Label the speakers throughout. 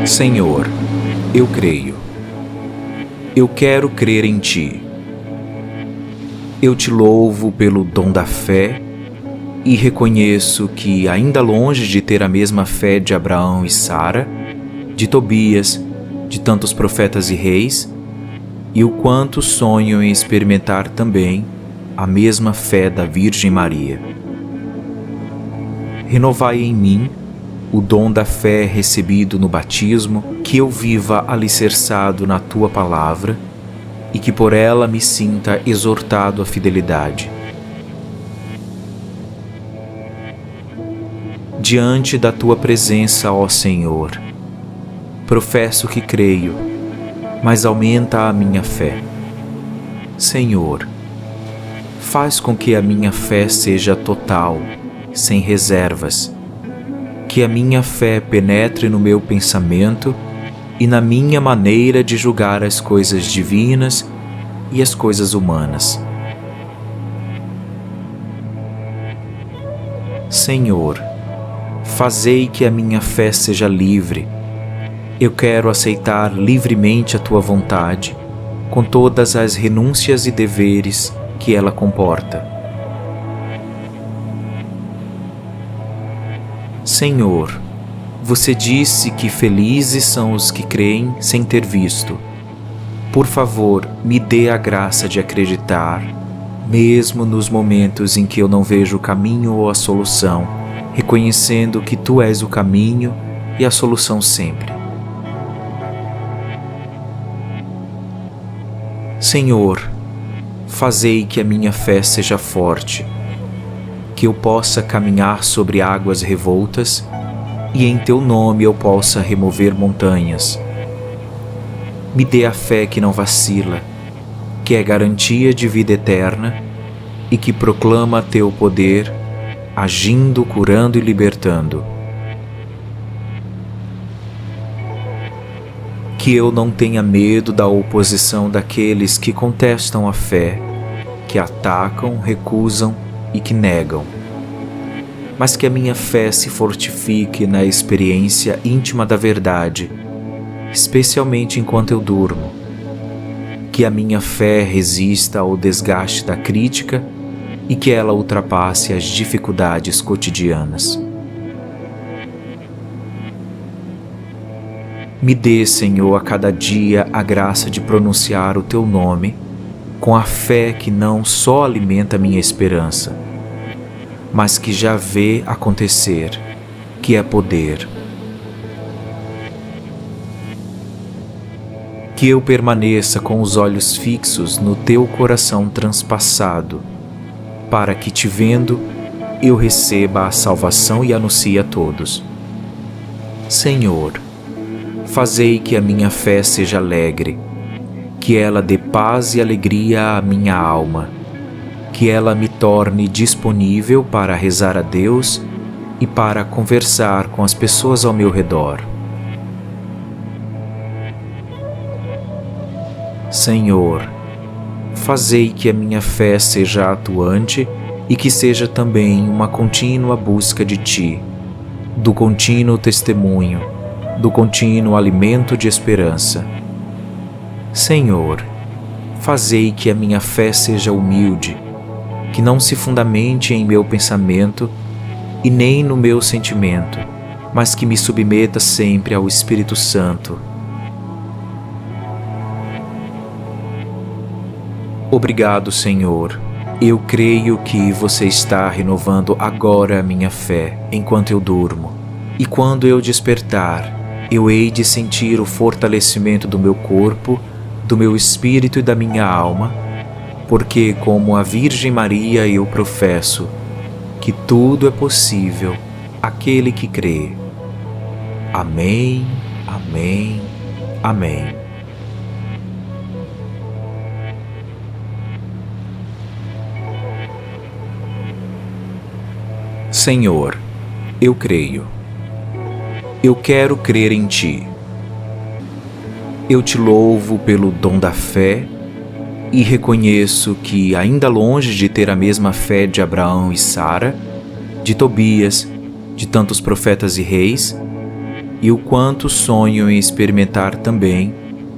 Speaker 1: Senhor, eu creio. Eu quero crer em Ti. Eu Te louvo pelo dom da fé e reconheço que, ainda longe de ter a mesma fé de Abraão e Sara, de Tobias, de tantos profetas e reis, e o quanto sonho em experimentar também a mesma fé da Virgem Maria. Renovai em mim o dom da fé recebido no batismo, que eu viva alicerçado na Tua palavra e que por ela me sinta exortado à fidelidade. Diante da Tua presença, ó Senhor, professo que creio, mas aumenta a minha fé. Senhor, faz com que a minha fé seja total, sem reservas, que a minha fé penetre no meu pensamento e na minha maneira de julgar as coisas divinas e as coisas humanas. Senhor, fazei que a minha fé seja livre. Eu quero aceitar livremente a Tua vontade, com todas as renúncias e deveres que ela comporta. Senhor, Você disse que felizes são os que creem sem ter visto. Por favor, me dê a graça de acreditar, mesmo nos momentos em que eu não vejo o caminho ou a solução, reconhecendo que Tu és o caminho e a solução sempre. Senhor, fazei que a minha fé seja forte, que eu possa caminhar sobre águas revoltas e em Teu nome eu possa remover montanhas. Me dê a fé que não vacila, que é garantia de vida eterna e que proclama Teu poder, agindo, curando e libertando. Que eu não tenha medo da oposição daqueles que contestam a fé, que atacam, recusam e que negam, mas que a minha fé se fortifique na experiência íntima da verdade, especialmente enquanto eu durmo. Que a minha fé resista ao desgaste da crítica e que ela ultrapasse as dificuldades cotidianas. Me dê, Senhor, a cada dia a graça de pronunciar o Teu nome com a fé que não só alimenta minha esperança, mas que já vê acontecer, que é poder. Que eu permaneça com os olhos fixos no Teu coração transpassado, para que, Te vendo, eu receba a salvação e anuncie a todos. Senhor, fazei que a minha fé seja alegre, que ela dê paz e alegria à minha alma, que ela me torne disponível para rezar a Deus e para conversar com as pessoas ao meu redor. Senhor, fazei que a minha fé seja atuante e que seja também uma contínua busca de Ti, do contínuo testemunho, do contínuo alimento de esperança. Senhor, fazei que a minha fé seja humilde, que não se fundamente em meu pensamento e nem no meu sentimento, mas que me submeta sempre ao Espírito Santo. Obrigado, Senhor. Eu creio que Você está renovando agora a minha fé enquanto eu durmo. E quando eu despertar, eu hei de sentir o fortalecimento do meu corpo, do meu espírito e da minha alma, porque, como a Virgem Maria, eu professo que tudo é possível àquele que crê. Amém, amém, amém. Senhor, eu creio. Eu quero crer em Ti. Eu Te louvo pelo dom da fé e reconheço que, ainda longe de ter a mesma fé de Abraão e Sara, de Tobias, de tantos profetas e reis, e o quanto sonho em experimentar também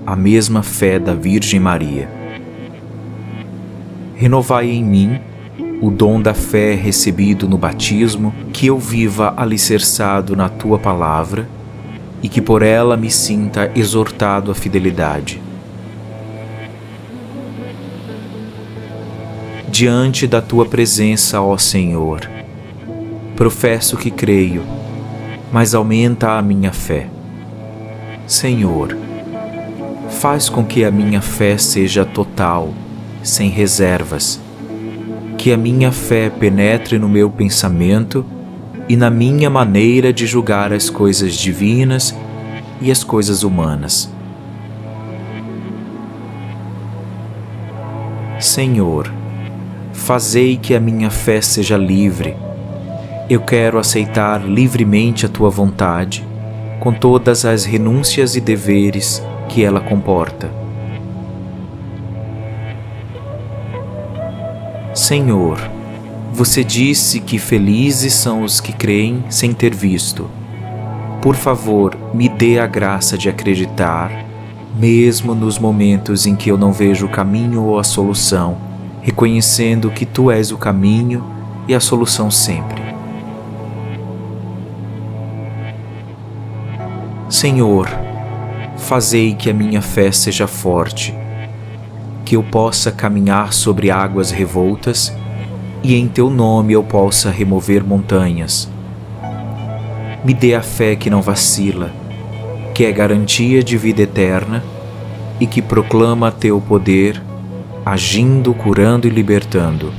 Speaker 1: a mesma fé da Virgem Maria. Renovai em mim o dom da fé recebido no batismo, que eu viva alicerçado na Tua Palavra e que por ela me sinta exortado à fidelidade. Diante da Tua presença, ó Senhor, professo que creio, mas aumenta a minha fé. Senhor, faz com que a minha fé seja total, sem reservas, que a minha fé penetre no meu pensamento e na minha maneira de julgar as coisas divinas e as coisas humanas. Senhor, fazei que a minha fé seja livre. Eu quero aceitar livremente a Tua vontade, com todas as renúncias e deveres que ela comporta. Senhor, Você disse que felizes são os que creem sem ter visto. Por favor, me dê a graça de acreditar, mesmo nos momentos em que eu não vejo o caminho ou a solução, reconhecendo que Tu és o caminho e a solução sempre. Senhor, fazei que a minha fé seja forte, que eu possa caminhar sobre águas revoltas e em Teu nome eu possa remover montanhas. Me dê a fé que não vacila, que é garantia de vida eterna e que proclama Teu poder, agindo, curando e libertando.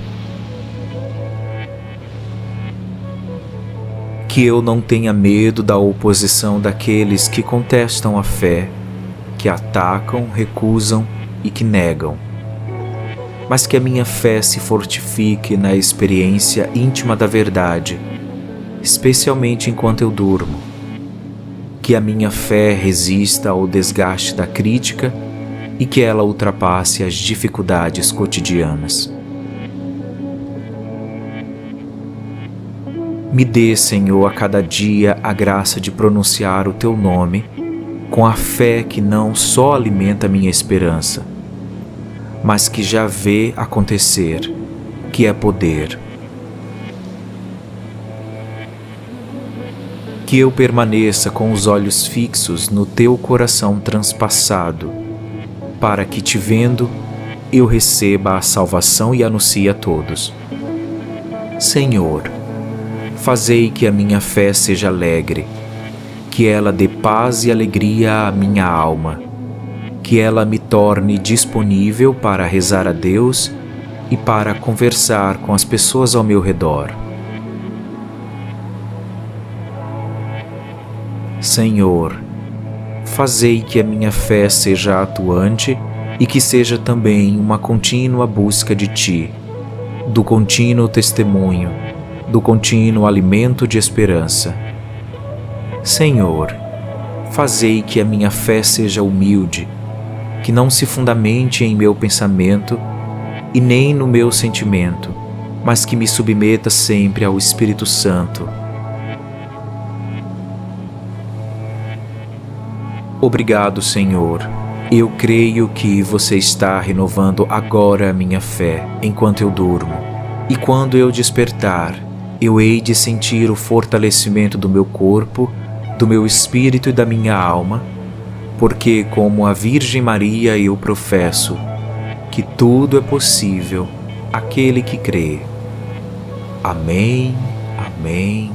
Speaker 1: Que eu não tenha medo da oposição daqueles que contestam a fé, que atacam, recusam e que negam, mas que a minha fé se fortifique na experiência íntima da verdade, especialmente enquanto eu durmo. Que a minha fé resista ao desgaste da crítica e que ela ultrapasse as dificuldades cotidianas. Me dê, Senhor, a cada dia a graça de pronunciar o Teu nome com a fé que não só alimenta minha esperança, mas que já vê acontecer, que é poder. Que eu permaneça com os olhos fixos no Teu coração transpassado, para que, Te vendo, eu receba a salvação e anuncie a todos. Senhor, fazei que a minha fé seja alegre, que ela dê paz e alegria à minha alma, que ela me torne disponível para rezar a Deus e para conversar com as pessoas ao meu redor. Senhor, fazei que a minha fé seja atuante e que seja também uma contínua busca de Ti, do contínuo testemunho, do contínuo alimento de esperança. Senhor, fazei que a minha fé seja humilde, que não se fundamente em meu pensamento e nem no meu sentimento, mas que me submeta sempre ao Espírito Santo. Obrigado, Senhor. Eu creio que Você está renovando agora a minha fé enquanto eu durmo, e quando eu despertar, eu hei de sentir o fortalecimento do meu corpo, do meu espírito e da minha alma, porque, como a Virgem Maria, eu professo que tudo é possível àquele que crê. Amém, amém,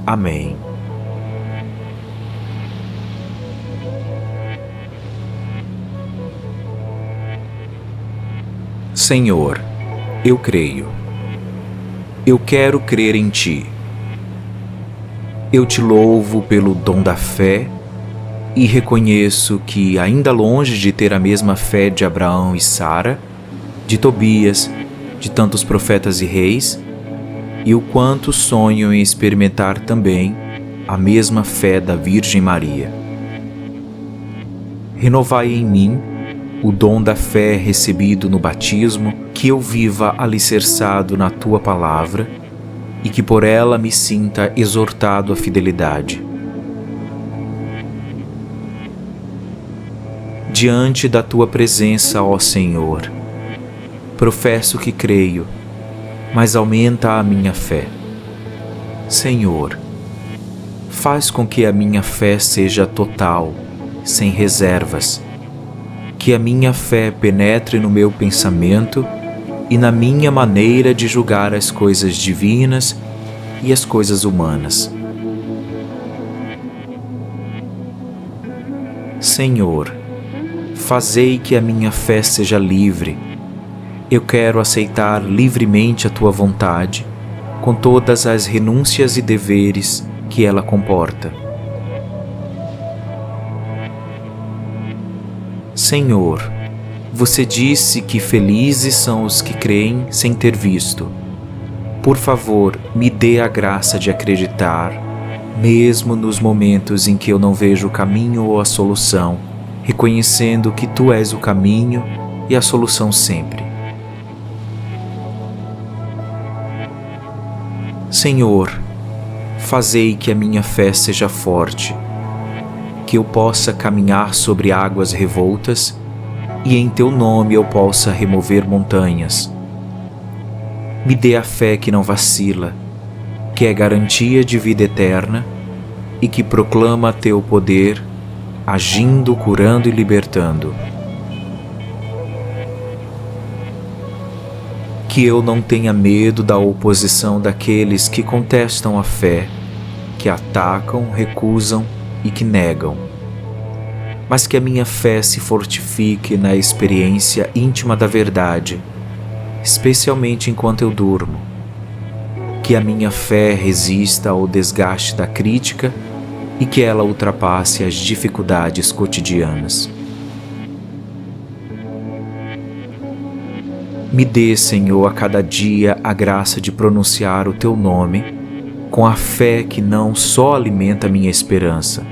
Speaker 1: amém. Senhor, eu creio. Eu quero crer em Ti. Eu Te louvo pelo dom da fé e reconheço que, ainda longe de ter a mesma fé de Abraão e Sara, de Tobias, de tantos profetas e reis, e o quanto sonho em experimentar também a mesma fé da Virgem Maria. Renovai em mim o dom da fé recebido no batismo, que eu viva alicerçado na Tua Palavra e que por ela me sinta exortado à fidelidade. diante da tua presença, ó Senhor. Professo que creio, mas aumenta a minha fé. Senhor, faz com que a minha fé seja total, sem reservas. Que a minha fé penetre no meu pensamento e na minha maneira de julgar as coisas divinas e as coisas humanas. Senhor, fazei que a minha fé seja livre. Eu quero aceitar livremente a tua vontade, com todas as renúncias e deveres que ela comporta. Senhor, você disse que felizes são os que creem sem ter visto. Por favor, me dê a graça de acreditar, mesmo nos momentos em que eu não vejo o caminho ou a solução, reconhecendo que tu és o caminho e a solução sempre. Senhor, fazei que a minha fé seja forte, que eu possa caminhar sobre águas revoltas e em teu nome eu possa remover montanhas. Me dê a fé que não vacila, que é garantia de vida eterna e que proclama teu poder, agindo, curando e libertando. Que eu não tenha medo da oposição daqueles que contestam a fé, que atacam, recusam e que negam, mas que a minha fé se fortifique na experiência íntima da verdade, especialmente enquanto eu durmo. Que a minha fé resista ao desgaste da crítica e que ela ultrapasse as dificuldades cotidianas. Me dê, Senhor, a cada dia a graça de pronunciar o teu nome com a fé que não só alimenta minha esperança,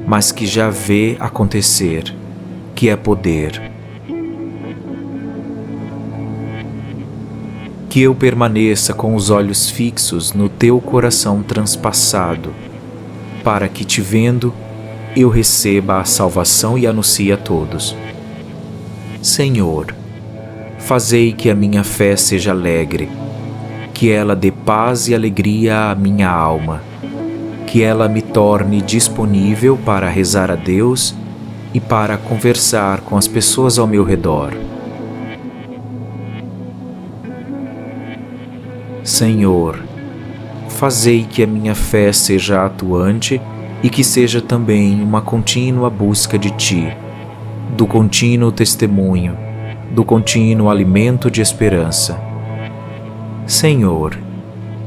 Speaker 1: mas que já vê acontecer, que é poder. Que eu permaneça com os olhos fixos no teu coração transpassado, para que, te vendo, eu receba a salvação e anuncie a todos. Senhor, fazei que a minha fé seja alegre, que ela dê paz e alegria à minha alma, que ela me torne disponível para rezar a Deus e para conversar com as pessoas ao meu redor. Senhor, fazei que a minha fé seja atuante e que seja também uma contínua busca de Ti, do contínuo testemunho, do contínuo alimento de esperança. Senhor,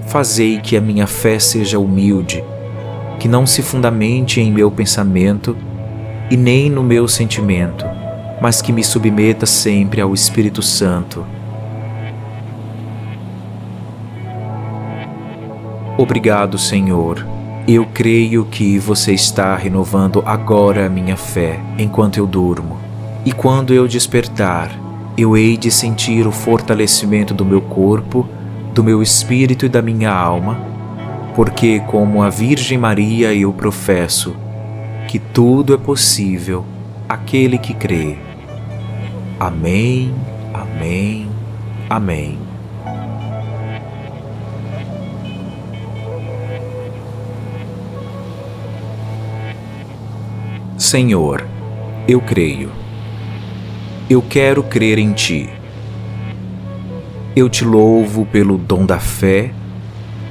Speaker 1: fazei que a minha fé seja humilde, que não se fundamente em meu pensamento e nem no meu sentimento, mas que me submeta sempre ao Espírito Santo. Obrigado, Senhor. Eu creio que você está renovando agora a minha fé enquanto eu durmo. E quando eu despertar, eu hei de sentir o fortalecimento do meu corpo, do meu espírito e da minha alma, porque como a Virgem Maria eu professo que tudo é possível àquele que crê. Amém, amém, amém. Senhor, eu creio. Eu quero crer em Ti. Eu Te louvo pelo dom da fé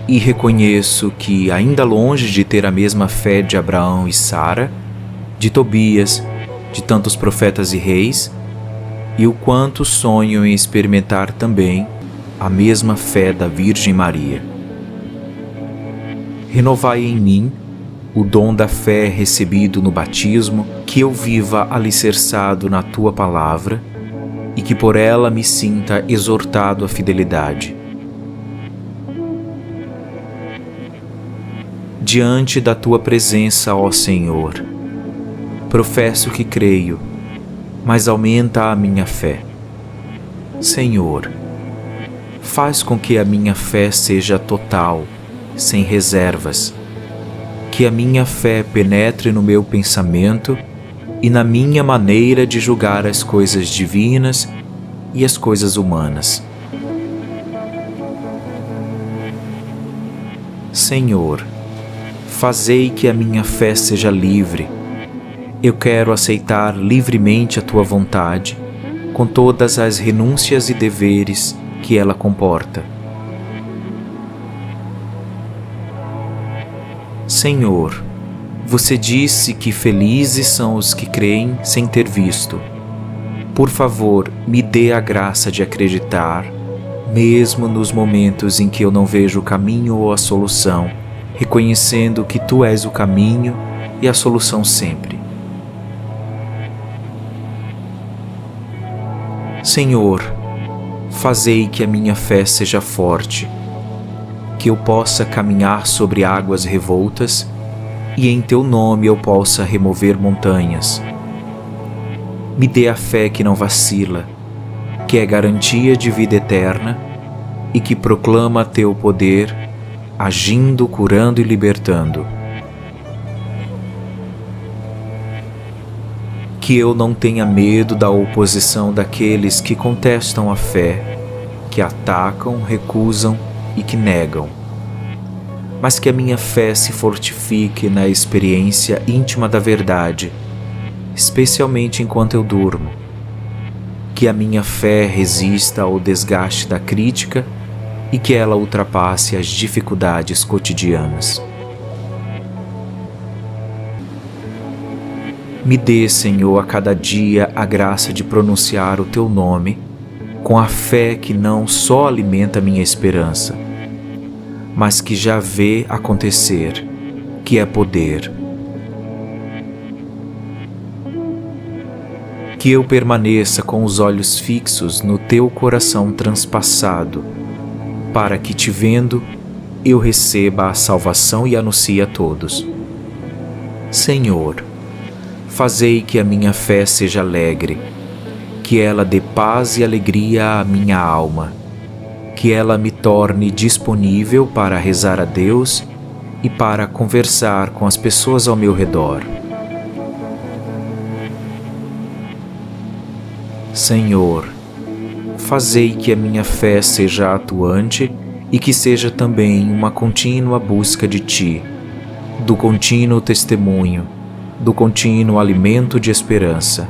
Speaker 1: e reconheço que, ainda longe de ter a mesma fé de Abraão e Sara, de Tobias, de tantos profetas e reis, e o quanto sonho em experimentar também a mesma fé da Virgem Maria. Renovai em mim o dom da fé recebido no batismo, que eu viva alicerçado na Tua palavra e que por ela me sinta exortado à fidelidade. Diante da Tua presença, ó Senhor, professo que creio, mas aumenta a minha fé. Senhor, faz com que a minha fé seja total, sem reservas, que a minha fé penetre no meu pensamento e na minha maneira de julgar as coisas divinas e as coisas humanas. Senhor, fazei que a minha fé seja livre. Eu quero aceitar livremente a Tua vontade, com todas as renúncias e deveres que ela comporta. Senhor, Você disse que felizes são os que creem sem ter visto. Por favor, me dê a graça de acreditar, mesmo nos momentos em que eu não vejo o caminho ou a solução, reconhecendo que Tu és o caminho e a solução sempre. Senhor, fazei que a minha fé seja forte, que eu possa caminhar sobre águas revoltas e em Teu nome eu possa remover montanhas. Me dê a fé que não vacila, que é garantia de vida eterna e que proclama Teu poder, agindo, curando e libertando. Que eu não tenha medo da oposição daqueles que contestam a fé, que atacam, recusam e que negam, mas que a minha fé se fortifique na experiência íntima da verdade, especialmente enquanto eu durmo. Que a minha fé resista ao desgaste da crítica e que ela ultrapasse as dificuldades cotidianas. Me dê, Senhor, a cada dia a graça de pronunciar o Teu nome com a fé que não só alimenta minha esperança, mas que já vê acontecer, que é poder. Que eu permaneça com os olhos fixos no Teu coração transpassado, para que, Te vendo, eu receba a salvação e anuncie a todos. Senhor, fazei que a minha fé seja alegre, que ela dê paz e alegria à minha alma, que ela me torne disponível para rezar a Deus e para conversar com as pessoas ao meu redor. Senhor, fazei que a minha fé seja atuante e que seja também uma contínua busca de Ti, do contínuo testemunho, do contínuo alimento de esperança.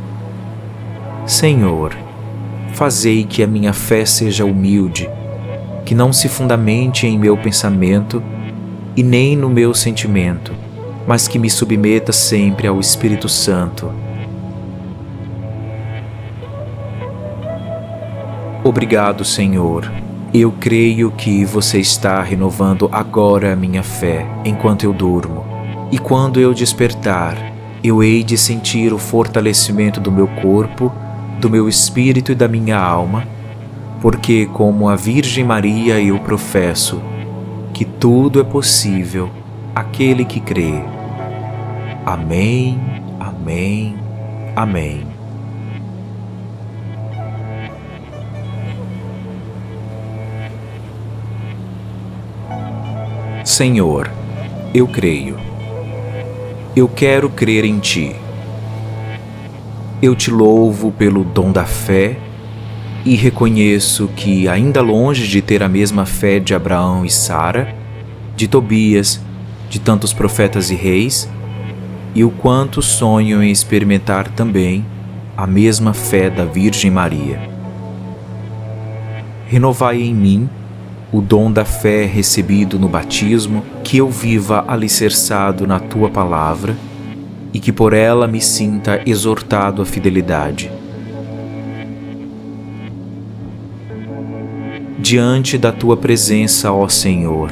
Speaker 1: Senhor, fazei que a minha fé seja humilde, que não se fundamente em meu pensamento e nem no meu sentimento, mas que me submeta sempre ao Espírito Santo. Obrigado, Senhor. Eu creio que Você está renovando agora a minha fé enquanto eu durmo, e quando eu despertar, eu hei de sentir o fortalecimento do meu corpo, do meu espírito e da minha alma, porque, como a Virgem Maria, eu professo que tudo é possível àquele que crê. Amém, amém, amém. Senhor, eu creio. Eu quero crer em Ti. Eu Te louvo pelo dom da fé e reconheço que, ainda longe de ter a mesma fé de Abraão e Sara, de Tobias, de tantos profetas e reis, e o quanto sonho em experimentar também a mesma fé da Virgem Maria. Renovai em mim o dom da fé recebido no batismo, que eu viva alicerçado na Tua palavra e que por ela me sinta exortado à fidelidade. Diante da Tua presença, ó Senhor,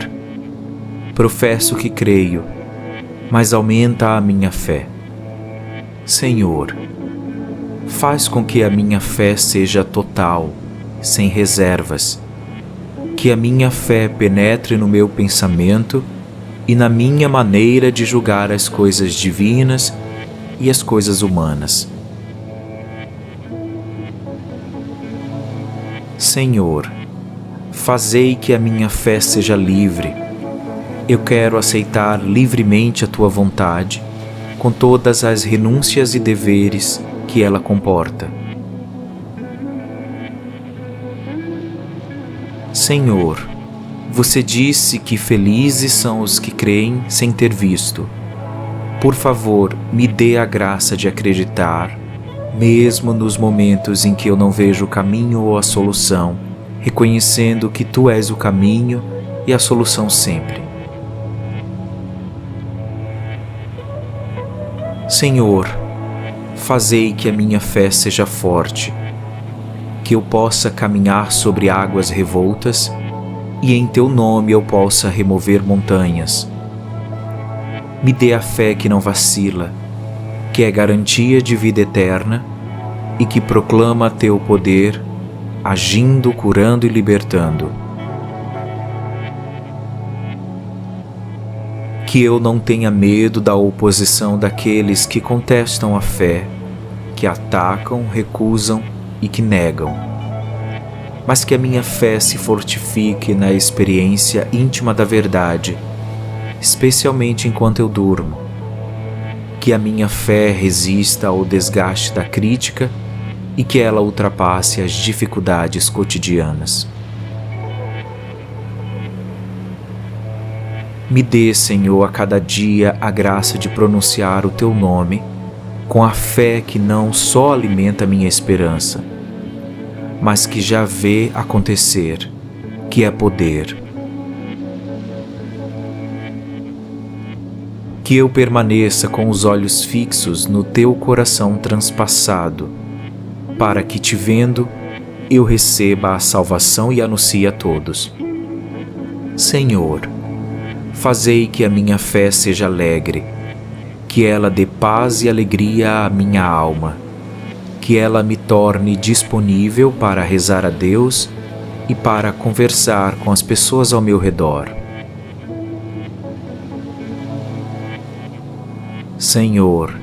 Speaker 1: professo que creio, mas aumenta a minha fé. Senhor, faz com que a minha fé seja total, sem reservas, que a minha fé penetre no meu pensamento e na minha maneira de julgar as coisas divinas e as coisas humanas. Senhor, fazei que a minha fé seja livre. Eu quero aceitar livremente a Tua vontade, com todas as renúncias e deveres que ela comporta. Senhor, você disse que felizes são os que creem sem ter visto. Por favor, me dê a graça de acreditar, mesmo nos momentos em que eu não vejo o caminho ou a solução, reconhecendo que Tu és o caminho e a solução sempre. Senhor, fazei que a minha fé seja forte, que eu possa caminhar sobre águas revoltas e em Teu nome eu possa remover montanhas. Me dê a fé que não vacila, que é garantia de vida eterna e que proclama Teu poder, agindo, curando e libertando. Que eu não tenha medo da oposição daqueles que contestam a fé, que atacam, recusam e que negam, mas que a minha fé se fortifique na experiência íntima da verdade, especialmente enquanto eu durmo. Que a minha fé resista ao desgaste da crítica e que ela ultrapasse as dificuldades cotidianas. Me dê, Senhor, a cada dia a graça de pronunciar o Teu nome com a fé que não só alimenta minha esperança, mas que já vê acontecer, que é poder. Que eu permaneça com os olhos fixos no Teu coração transpassado, para que, Te vendo, eu receba a salvação e anuncie a todos. Senhor, fazei que a minha fé seja alegre, que ela dê paz e alegria à minha alma, que ela me torne disponível para rezar a Deus e para conversar com as pessoas ao meu redor. Senhor,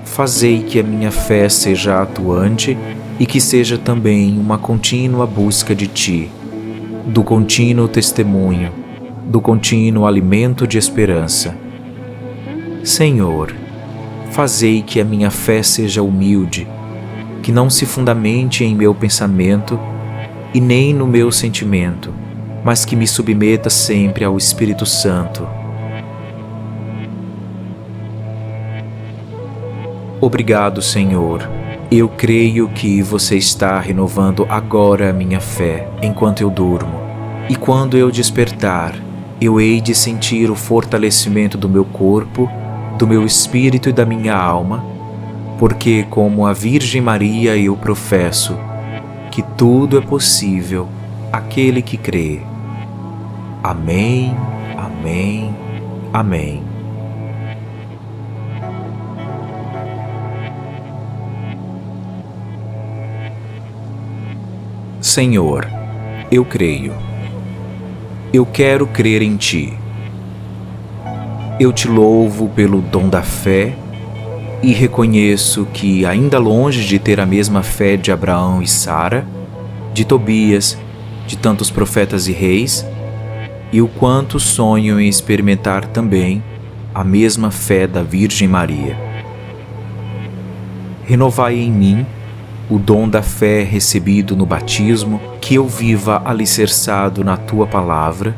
Speaker 1: fazei que a minha fé seja atuante e que seja também uma contínua busca de Ti, do contínuo testemunho, do contínuo alimento de esperança. Senhor, fazei que a minha fé seja humilde, que não se fundamente em meu pensamento e nem no meu sentimento, mas que me submeta sempre ao Espírito Santo. Obrigado, Senhor. Eu creio que você está renovando agora a minha fé enquanto eu durmo. E quando eu despertar, eu hei de sentir o fortalecimento do meu corpo, do meu espírito e da minha alma, porque como a Virgem Maria eu professo que tudo é possível àquele que crê. Amém, amém, amém. Senhor, eu creio. Eu quero crer em Ti. Eu Te louvo pelo dom da fé e reconheço que, ainda longe de ter a mesma fé de Abraão e Sara, de Tobias, de tantos profetas e reis, e o quanto sonho em experimentar também a mesma fé da Virgem Maria. Renovai em mim o dom da fé recebido no batismo, que eu viva alicerçado na Tua palavra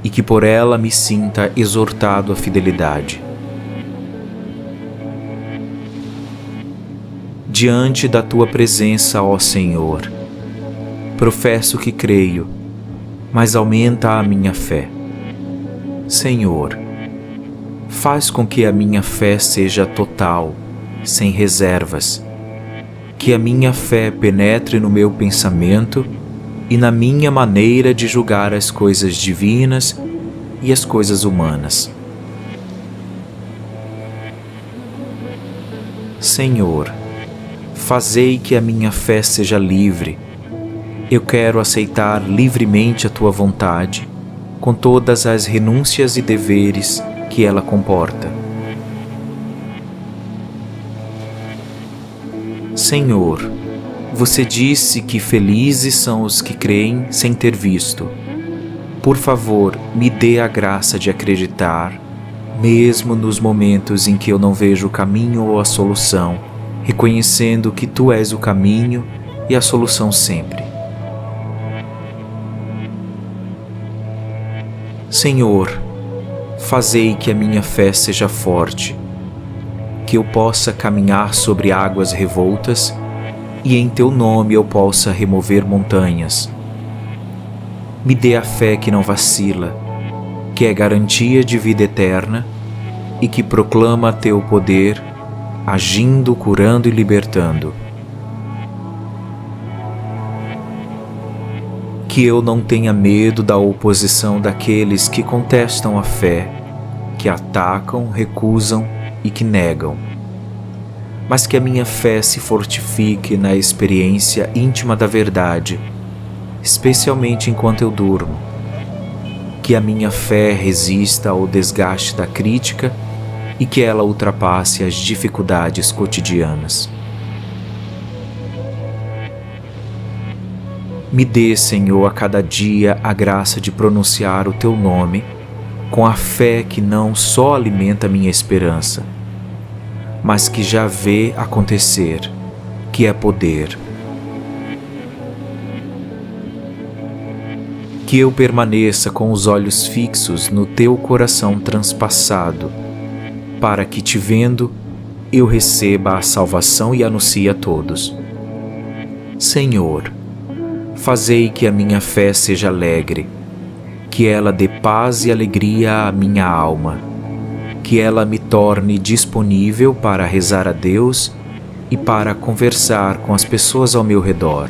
Speaker 1: e que por ela me sinta exortado à fidelidade. Diante da Tua presença, ó Senhor, professo que creio, mas aumenta a minha fé. Senhor, faz com que a minha fé seja total, sem reservas, que a minha fé penetre no meu pensamento e na minha maneira de julgar as coisas divinas e as coisas humanas. Senhor, fazei que a minha fé seja livre. Eu quero aceitar livremente a Tua vontade, com todas as renúncias e deveres que ela comporta. Senhor, você disse que felizes são os que creem sem ter visto. Por favor, me dê a graça de acreditar, mesmo nos momentos em que eu não vejo o caminho ou a solução, reconhecendo que Tu és o caminho e a solução sempre. Senhor, fazei que a minha fé seja forte, que eu possa caminhar sobre águas revoltas e em Teu nome eu possa remover montanhas. Me dê a fé que não vacila, que é garantia de vida eterna e que proclama Teu poder, agindo, curando e libertando. Que eu não tenha medo da oposição daqueles que contestam a fé, que atacam, recusam e que negam, mas que a minha fé se fortifique na experiência íntima da verdade, especialmente enquanto eu durmo. Que a minha fé resista ao desgaste da crítica e que ela ultrapasse as dificuldades cotidianas. Me dê, Senhor, a cada dia a graça de pronunciar o Teu nome com a fé que não só alimenta minha esperança, mas que já vê acontecer, que é poder. Que eu permaneça com os olhos fixos no Teu coração transpassado, para que, Te vendo, eu receba a salvação e anuncie a todos. Senhor, fazei que a minha fé seja alegre, que ela dê paz e alegria à minha alma, que ela me torne disponível para rezar a Deus e para conversar com as pessoas ao meu redor.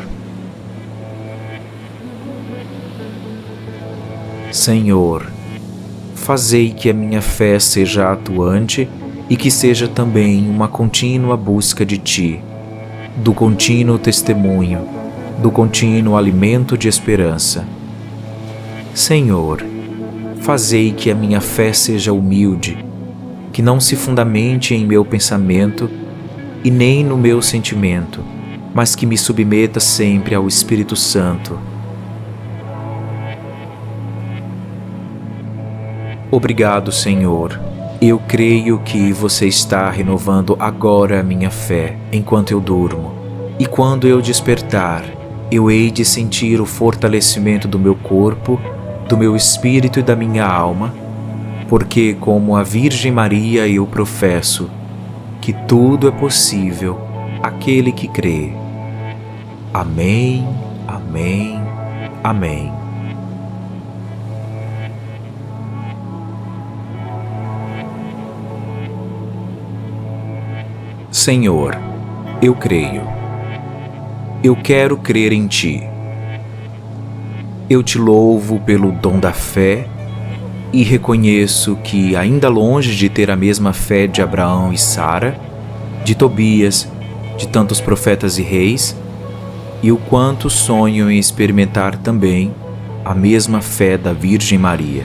Speaker 1: Senhor, fazei que a minha fé seja atuante e que seja também uma contínua busca de Ti, do contínuo testemunho, do contínuo alimento de esperança. Senhor, fazei que a minha fé seja humilde, que não se fundamente em meu pensamento e nem no meu sentimento, mas que me submeta sempre ao Espírito Santo. Obrigado, Senhor. Eu creio que Você está renovando agora a minha fé enquanto eu durmo. E quando eu despertar, eu hei de sentir o fortalecimento do meu corpo, do meu espírito e da minha alma, porque como a Virgem Maria eu professo que tudo é possível àquele que crê. Amém, amém, amém. Senhor, eu creio. Eu quero crer em Ti. Eu Te louvo pelo dom da fé e reconheço que, ainda longe de ter a mesma fé de Abraão e Sara, de Tobias, de tantos profetas e reis, e o quanto sonho em experimentar também a mesma fé da Virgem Maria.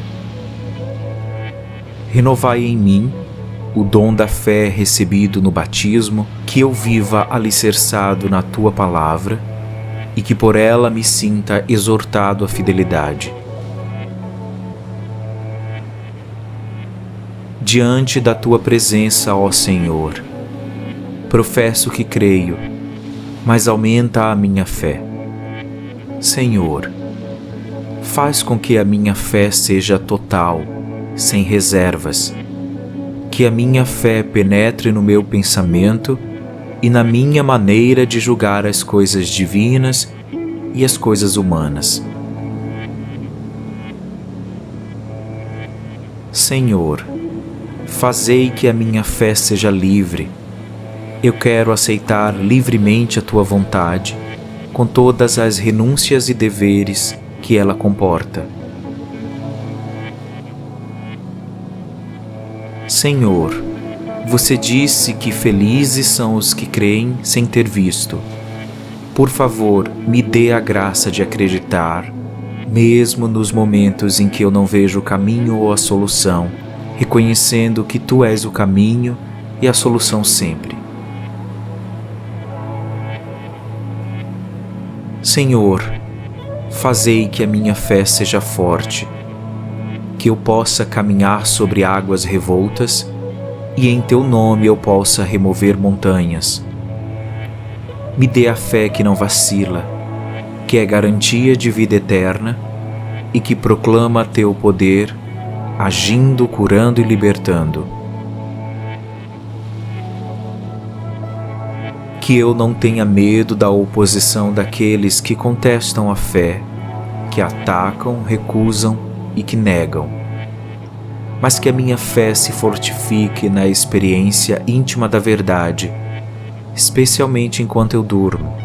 Speaker 1: Renovai em mim o dom da fé recebido no batismo, que eu viva alicerçado na Tua palavra e que por ela me sinta exortado à fidelidade. Diante da Tua presença, ó Senhor, professo que creio, mas aumenta a minha fé. Senhor, faz com que a minha fé seja total, sem reservas, que a minha fé penetre no meu pensamento e na minha maneira de julgar as coisas divinas e as coisas humanas. Senhor, fazei que a minha fé seja livre. Eu quero aceitar livremente a Tua vontade, com todas as renúncias e deveres que ela comporta. Senhor, Você disse que felizes são os que creem sem ter visto. Por favor, me dê a graça de acreditar, mesmo nos momentos em que eu não vejo o caminho ou a solução, reconhecendo que Tu és o caminho e a solução sempre. Senhor, fazei que a minha fé seja forte, que eu possa caminhar sobre águas revoltas e em teu nome eu possa remover montanhas. Me dê a fé que não vacila, que é garantia de vida eterna e que proclama teu poder, agindo, curando e libertando. Que eu não tenha medo da oposição daqueles que contestam a fé, que atacam, recusam e que negam, mas que a minha fé se fortifique na experiência íntima da verdade, especialmente enquanto eu durmo.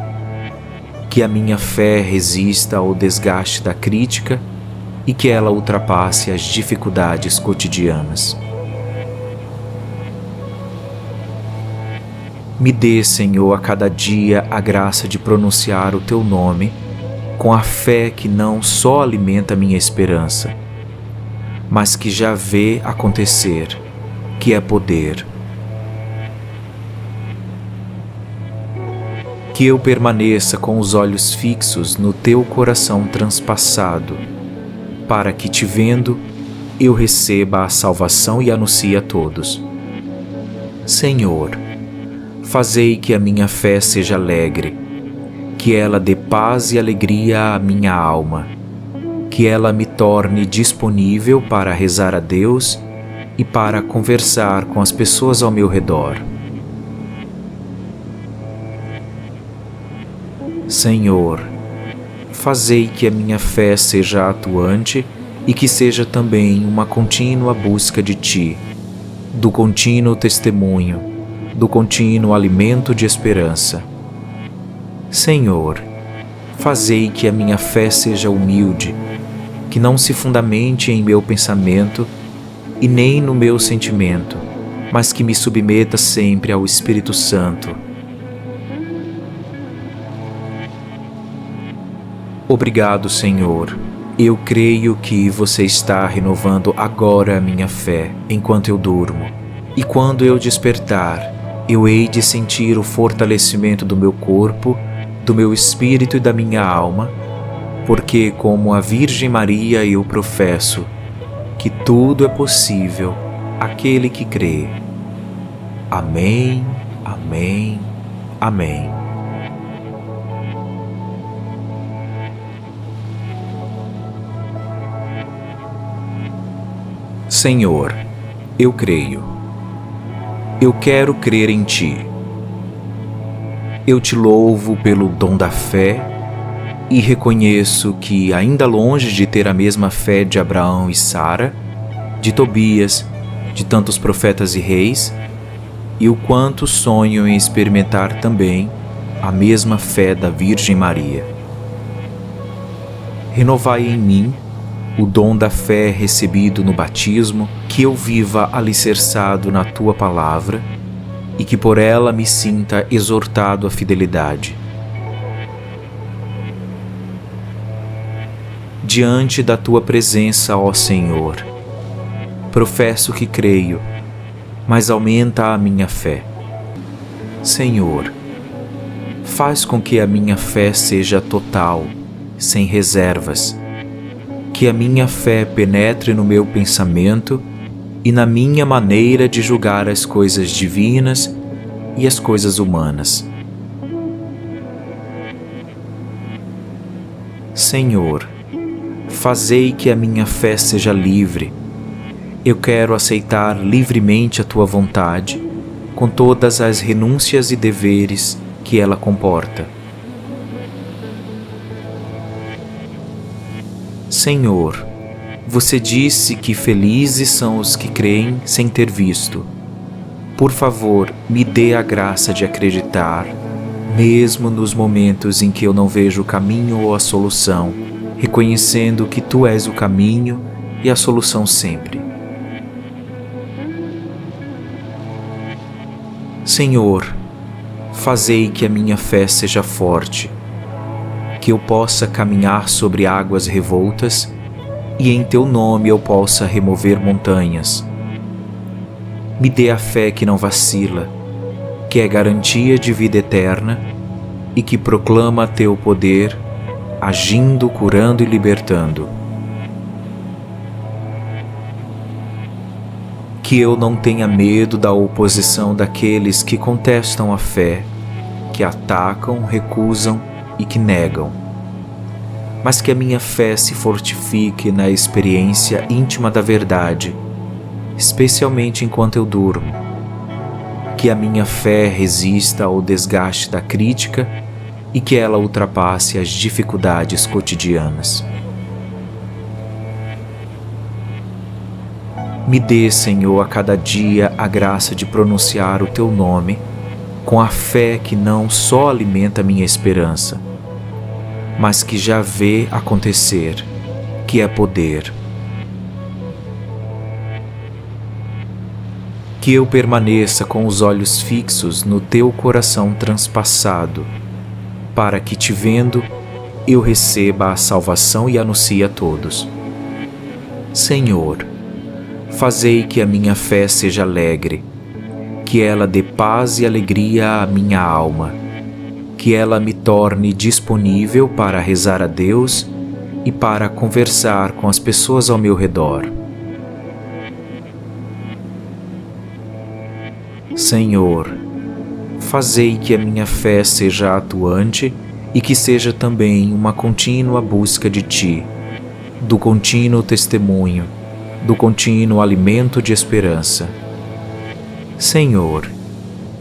Speaker 1: Que a minha fé resista ao desgaste da crítica e que ela ultrapasse as dificuldades cotidianas. Me dê, Senhor, a cada dia a graça de pronunciar o teu nome com a fé que não só alimenta minha esperança, mas que já vê acontecer, que é poder. Que eu permaneça com os olhos fixos no teu coração transpassado, para que, te vendo, eu receba a salvação e anuncie a todos. Senhor, fazei que a minha fé seja alegre, que ela dê paz e alegria à minha alma, que ela me torne disponível para rezar a Deus e para conversar com as pessoas ao meu redor. Senhor, fazei que a minha fé seja atuante e que seja também uma contínua busca de Ti, do contínuo testemunho, do contínuo alimento de esperança. Senhor, fazei que a minha fé seja humilde, que não se fundamente em meu pensamento e nem no meu sentimento, mas que me submeta sempre ao Espírito Santo. Obrigado, Senhor. Eu creio que você está renovando agora a minha fé enquanto eu durmo. E quando eu despertar, eu hei de sentir o fortalecimento do meu corpo, do meu espírito e da minha alma, porque como a Virgem Maria eu professo que tudo é possível àquele que crê. Amém, amém, amém. Senhor, eu creio. Eu quero crer em Ti. Eu Te louvo pelo dom da fé e reconheço que, ainda longe de ter a mesma fé de Abraão e Sara, de Tobias, de tantos profetas e reis, e o quanto sonho em experimentar também a mesma fé da Virgem Maria. Renovai em mim o dom da fé recebido no batismo, que eu viva alicerçado na Tua palavra e que por ela me sinta exortado à fidelidade. Diante da Tua presença, ó Senhor, professo que creio, mas aumenta a minha fé. Senhor, faz com que a minha fé seja total, sem reservas, que a minha fé penetre no meu pensamento e na minha maneira de julgar as coisas divinas e as coisas humanas. Senhor, fazei que a minha fé seja livre. Eu quero aceitar livremente a Tua vontade, com todas as renúncias e deveres que ela comporta. Senhor, você disse que felizes são os que creem sem ter visto. Por favor, me dê a graça de acreditar, mesmo nos momentos em que eu não vejo o caminho ou a solução, reconhecendo que Tu és o caminho e a solução sempre. Senhor, fazei que a minha fé seja forte, que eu possa caminhar sobre águas revoltas e em Teu nome eu possa remover montanhas. Me dê a fé que não vacila, que é garantia de vida eterna e que proclama Teu poder, agindo, curando e libertando. Que eu não tenha medo da oposição daqueles que contestam a fé, que atacam, recusam e que negam, mas que a minha fé se fortifique na experiência íntima da verdade, especialmente enquanto eu durmo. Que a minha fé resista ao desgaste da crítica e que ela ultrapasse as dificuldades cotidianas. Me dê, Senhor, a cada dia a graça de pronunciar o Teu nome com a fé que não só alimenta minha esperança, mas que já vê acontecer, que é poder. Que eu permaneça com os olhos fixos no Teu coração transpassado, para que, te vendo, eu receba a salvação e anuncie a todos. Senhor, fazei que a minha fé seja alegre, que ela dê paz e alegria à minha alma, que ela me torne disponível para rezar a Deus e para conversar com as pessoas ao meu redor. Senhor, fazei que a minha fé seja atuante e que seja também uma contínua busca de Ti, do contínuo testemunho, do contínuo alimento de esperança. Senhor,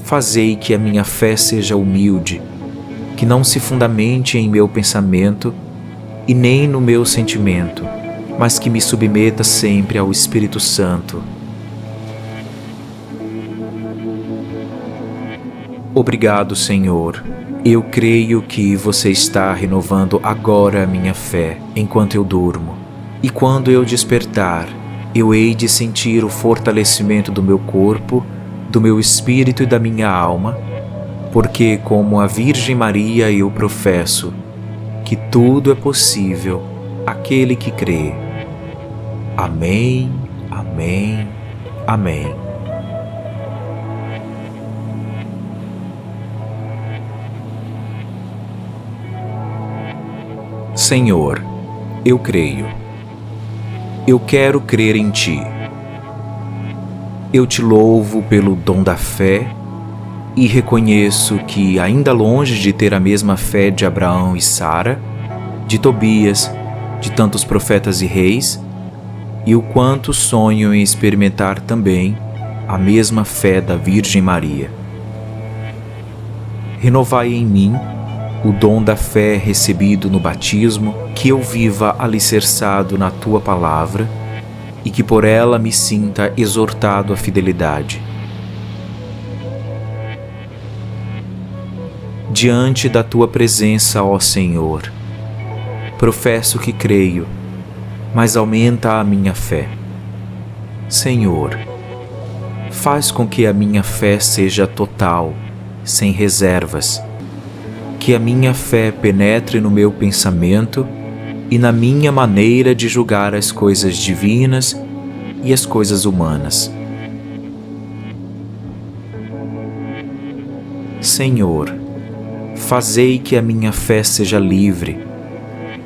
Speaker 1: fazei que a minha fé seja humilde, que não se fundamente em meu pensamento e nem no meu sentimento, mas que me submeta sempre ao Espírito Santo. Obrigado, Senhor. Eu creio que você está renovando agora a minha fé enquanto eu durmo, e quando eu despertar, eu hei de sentir o fortalecimento do meu corpo, do meu espírito e da minha alma, porque, como a Virgem Maria, eu professo que tudo é possível àquele que crê. Amém, amém, amém. Senhor, eu creio. Eu quero crer em Ti. Eu Te louvo pelo dom da fé e reconheço que, ainda longe de ter a mesma fé de Abraão e Sara, de Tobias, de tantos profetas e reis, e o quanto sonho em experimentar também a mesma fé da Virgem Maria. Renovai em mim o dom da fé recebido no batismo, que eu viva alicerçado na Tua palavra e que por ela me sinta exortado à fidelidade. Diante da Tua presença, ó Senhor, professo que creio, mas aumenta a minha fé. Senhor, faz com que a minha fé seja total, sem reservas, que a minha fé penetre no meu pensamento e na minha maneira de julgar as coisas divinas e as coisas humanas. Senhor, fazei que a minha fé seja livre.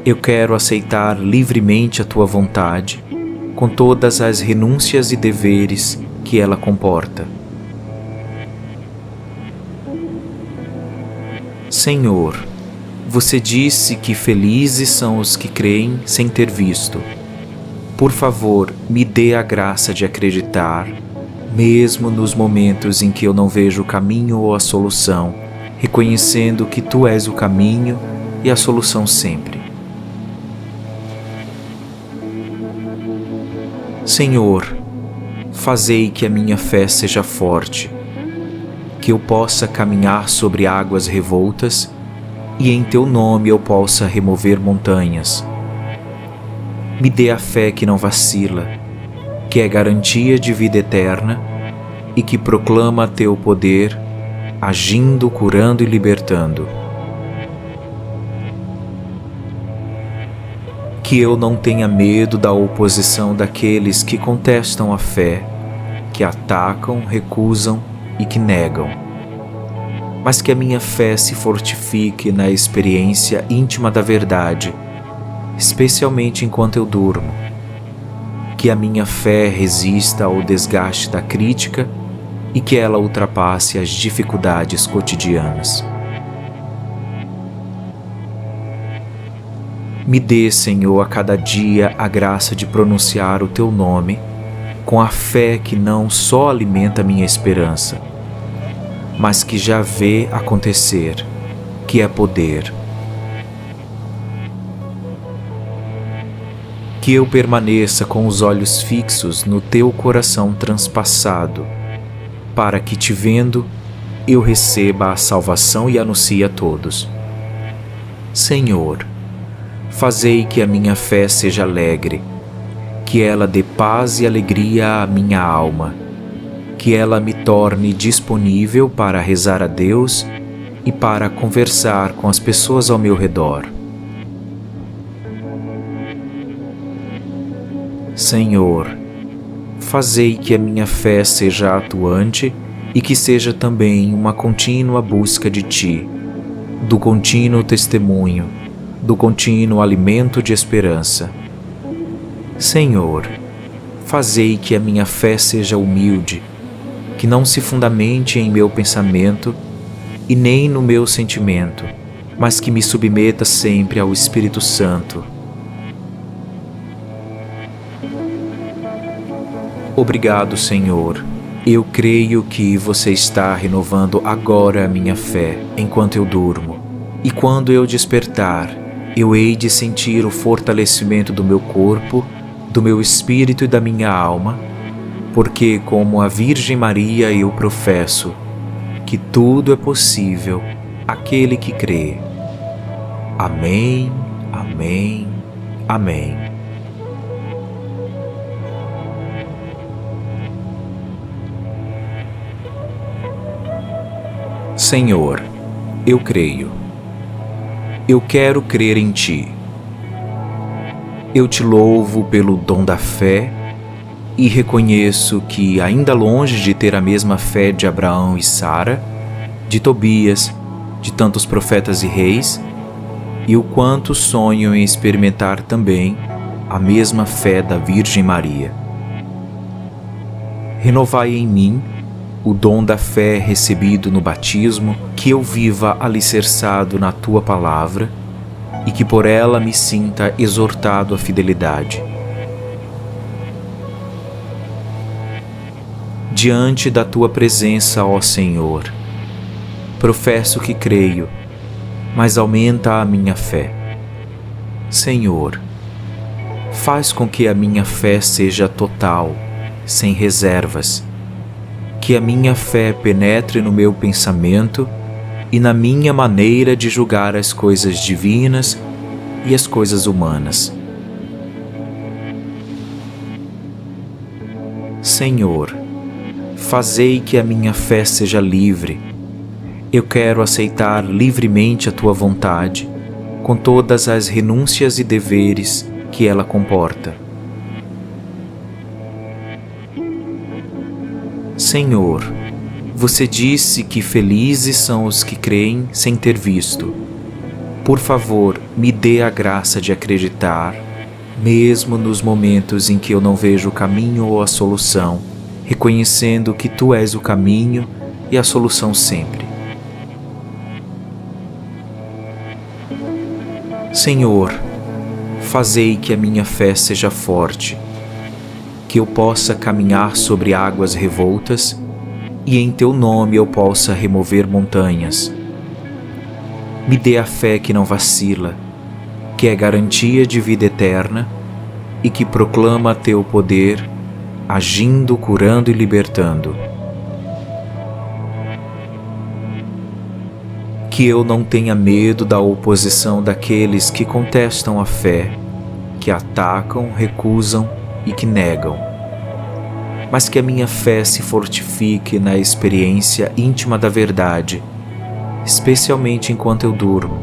Speaker 1: Eu quero aceitar livremente a Tua vontade, com todas as renúncias e deveres que ela comporta. Senhor, você disse que felizes são os que creem sem ter visto. Por favor, me dê a graça de acreditar, mesmo nos momentos em que eu não vejo o caminho ou a solução, reconhecendo que Tu és o caminho e a solução sempre. Senhor, fazei que a minha fé seja forte, que eu possa caminhar sobre águas revoltas e em Teu nome eu possa remover montanhas. Me dê a fé que não vacila, que é garantia de vida eterna e que proclama Teu poder, agindo, curando e libertando. Que eu não tenha medo da oposição daqueles que contestam a fé, que atacam, recusam e que negam, mas que a minha fé se fortifique na experiência íntima da verdade, especialmente enquanto eu durmo. que a minha fé resista ao desgaste da crítica e que ela ultrapasse as dificuldades cotidianas. Me dê, Senhor, a cada dia a graça de pronunciar o Teu nome com a fé que não só alimenta minha esperança, mas que já vê acontecer, que é poder. Que eu permaneça com os olhos fixos no Teu coração transpassado, para que, te vendo, eu receba a salvação e anuncie a todos. Senhor, fazei que a minha fé seja alegre, que ela dê paz e alegria à minha alma, que ela me torne disponível para rezar a Deus e para conversar com as pessoas ao meu redor. Senhor, fazei que a minha fé seja atuante e que seja também uma contínua busca de Ti, do contínuo testemunho, do contínuo alimento de esperança. Senhor, fazei que a minha fé seja humilde, que não se fundamente em meu pensamento e nem no meu sentimento, mas que me submeta sempre ao Espírito Santo. Obrigado, Senhor. Eu creio que você está renovando agora a minha fé enquanto eu durmo, e quando eu despertar, eu hei de sentir o fortalecimento do meu corpo, do meu espírito e da minha alma, porque, como a Virgem Maria, eu professo que tudo é possível àquele que crê. Amém, amém, amém. Senhor, eu creio. Eu quero crer em Ti. Eu Te louvo pelo dom da fé e reconheço que, ainda longe de ter a mesma fé de Abraão e Sara, de Tobias, de tantos profetas e reis, e o quanto sonho em experimentar também a mesma fé da Virgem Maria. Renovai em mim o dom da fé recebido no batismo, que eu viva alicerçado na Tua palavra e que por ela me sinta exortado à fidelidade. Diante da Tua presença, ó Senhor, professo que creio, mas aumenta a minha fé. Senhor, faz com que a minha fé seja total, sem reservas, que a minha fé penetre no meu pensamento e na minha maneira de julgar as coisas divinas e as coisas humanas. Senhor, fazei que a minha fé seja livre. Eu quero aceitar livremente a Tua vontade, com todas as renúncias e deveres que ela comporta. Senhor, você disse que felizes são os que creem sem ter visto. Por favor, me dê a graça de acreditar, mesmo nos momentos em que eu não vejo o caminho ou a solução, reconhecendo que Tu és o caminho e a solução sempre. Senhor, fazei que a minha fé seja forte, que eu possa caminhar sobre águas revoltas e em Teu nome eu possa remover montanhas. Me dê a fé que não vacila, que é garantia de vida eterna e que proclama Teu poder, agindo, curando e libertando. Que eu não tenha medo da oposição daqueles que contestam a fé, que atacam, recusam e que negam, mas que a minha fé se fortifique na experiência íntima da verdade, especialmente enquanto eu durmo.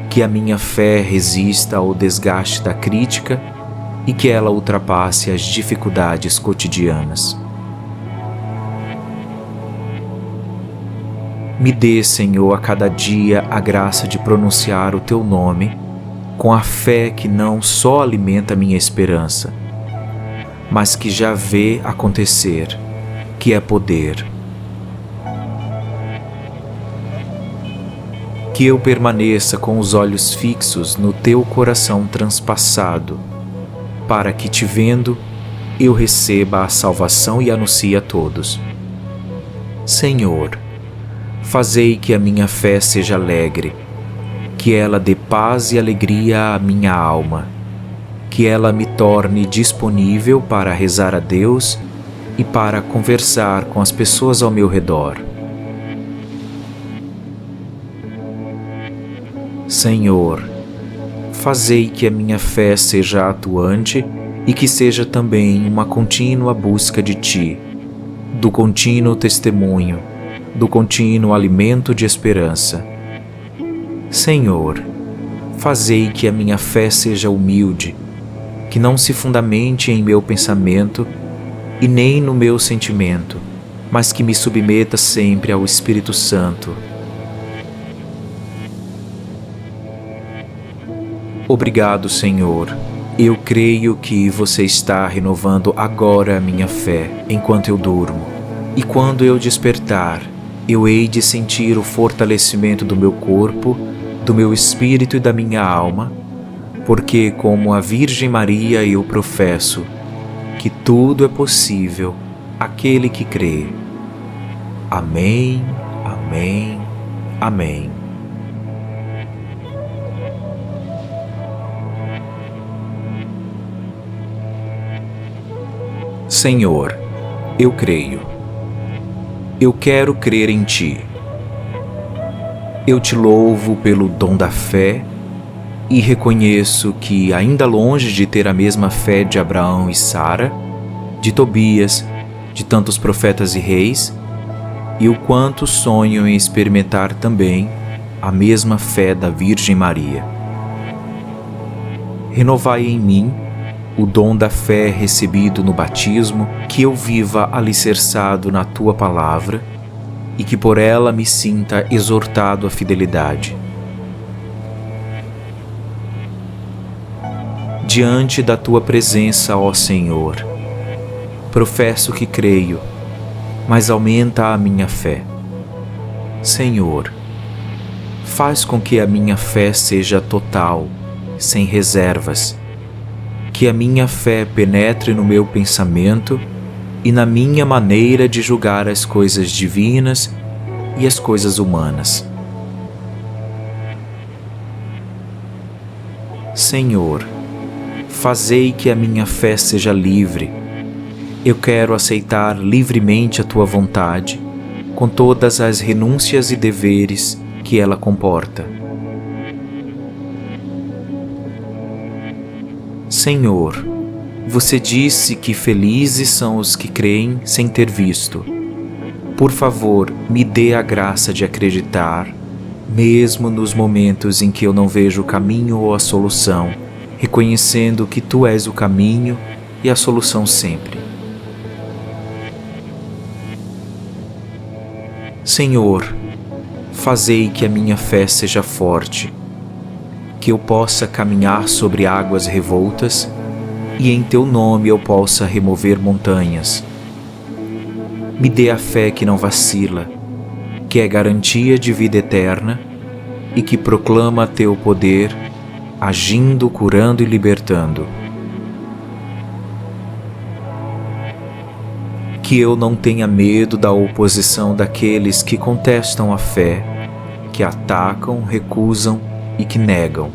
Speaker 1: Que a minha fé resista ao desgaste da crítica e que ela ultrapasse as dificuldades cotidianas. Me dê, Senhor, a cada dia a graça de pronunciar o Teu nome com a fé que não só alimenta minha esperança, mas que já vê acontecer, que é poder. Que eu permaneça com os olhos fixos no teu coração transpassado, para que, te vendo, eu receba a salvação e anuncie a todos. Senhor, fazei que a minha fé seja alegre, que ela dê paz e alegria à minha alma, que ela me torne disponível para rezar a Deus e para conversar com as pessoas ao meu redor. Senhor, fazei que a minha fé seja atuante e que seja também uma contínua busca de Ti, do contínuo testemunho, do contínuo alimento de esperança. Senhor, fazei que a minha fé seja humilde, que não se fundamente em meu pensamento e nem no meu sentimento, mas que me submeta sempre ao Espírito Santo. Obrigado, Senhor. Eu creio que você está renovando agora a minha fé enquanto eu durmo. E quando eu despertar, eu hei de sentir o fortalecimento do meu corpo, do meu espírito e da minha alma, porque como a Virgem Maria eu professo que tudo é possível àquele que crê. Amém, amém, amém. Senhor, eu creio. Eu quero crer em Ti. Eu Te louvo pelo dom da fé e reconheço que, ainda longe de ter a mesma fé de Abraão e Sara, de Tobias, de tantos profetas e reis, e o quanto sonho em experimentar também a mesma fé da Virgem Maria. Renovai em mim o dom da fé recebido no batismo, que eu viva alicerçado na Tua palavra e que por ela me sinta exortado à fidelidade. Diante da Tua presença, ó Senhor, professo que creio, mas aumenta a minha fé. Senhor, faz com que a minha fé seja total, sem reservas, que a minha fé penetre no meu pensamento e na minha maneira de julgar as coisas divinas e as coisas humanas. Senhor, fazei que a minha fé seja livre. Eu quero aceitar livremente a Tua vontade, com todas as renúncias e deveres que ela comporta. Senhor, você disse que felizes são os que creem sem ter visto. Por favor, me dê a graça de acreditar, mesmo nos momentos em que eu não vejo o caminho ou a solução, reconhecendo que Tu és o caminho e a solução sempre. Senhor, fazei que a minha fé seja forte, que eu possa caminhar sobre águas revoltas e em Teu nome eu possa remover montanhas. Me dê a fé que não vacila, que é garantia de vida eterna e que proclama Teu poder, agindo, curando e libertando. Que eu não tenha medo da oposição daqueles que contestam a fé, que atacam, recusam e que negam,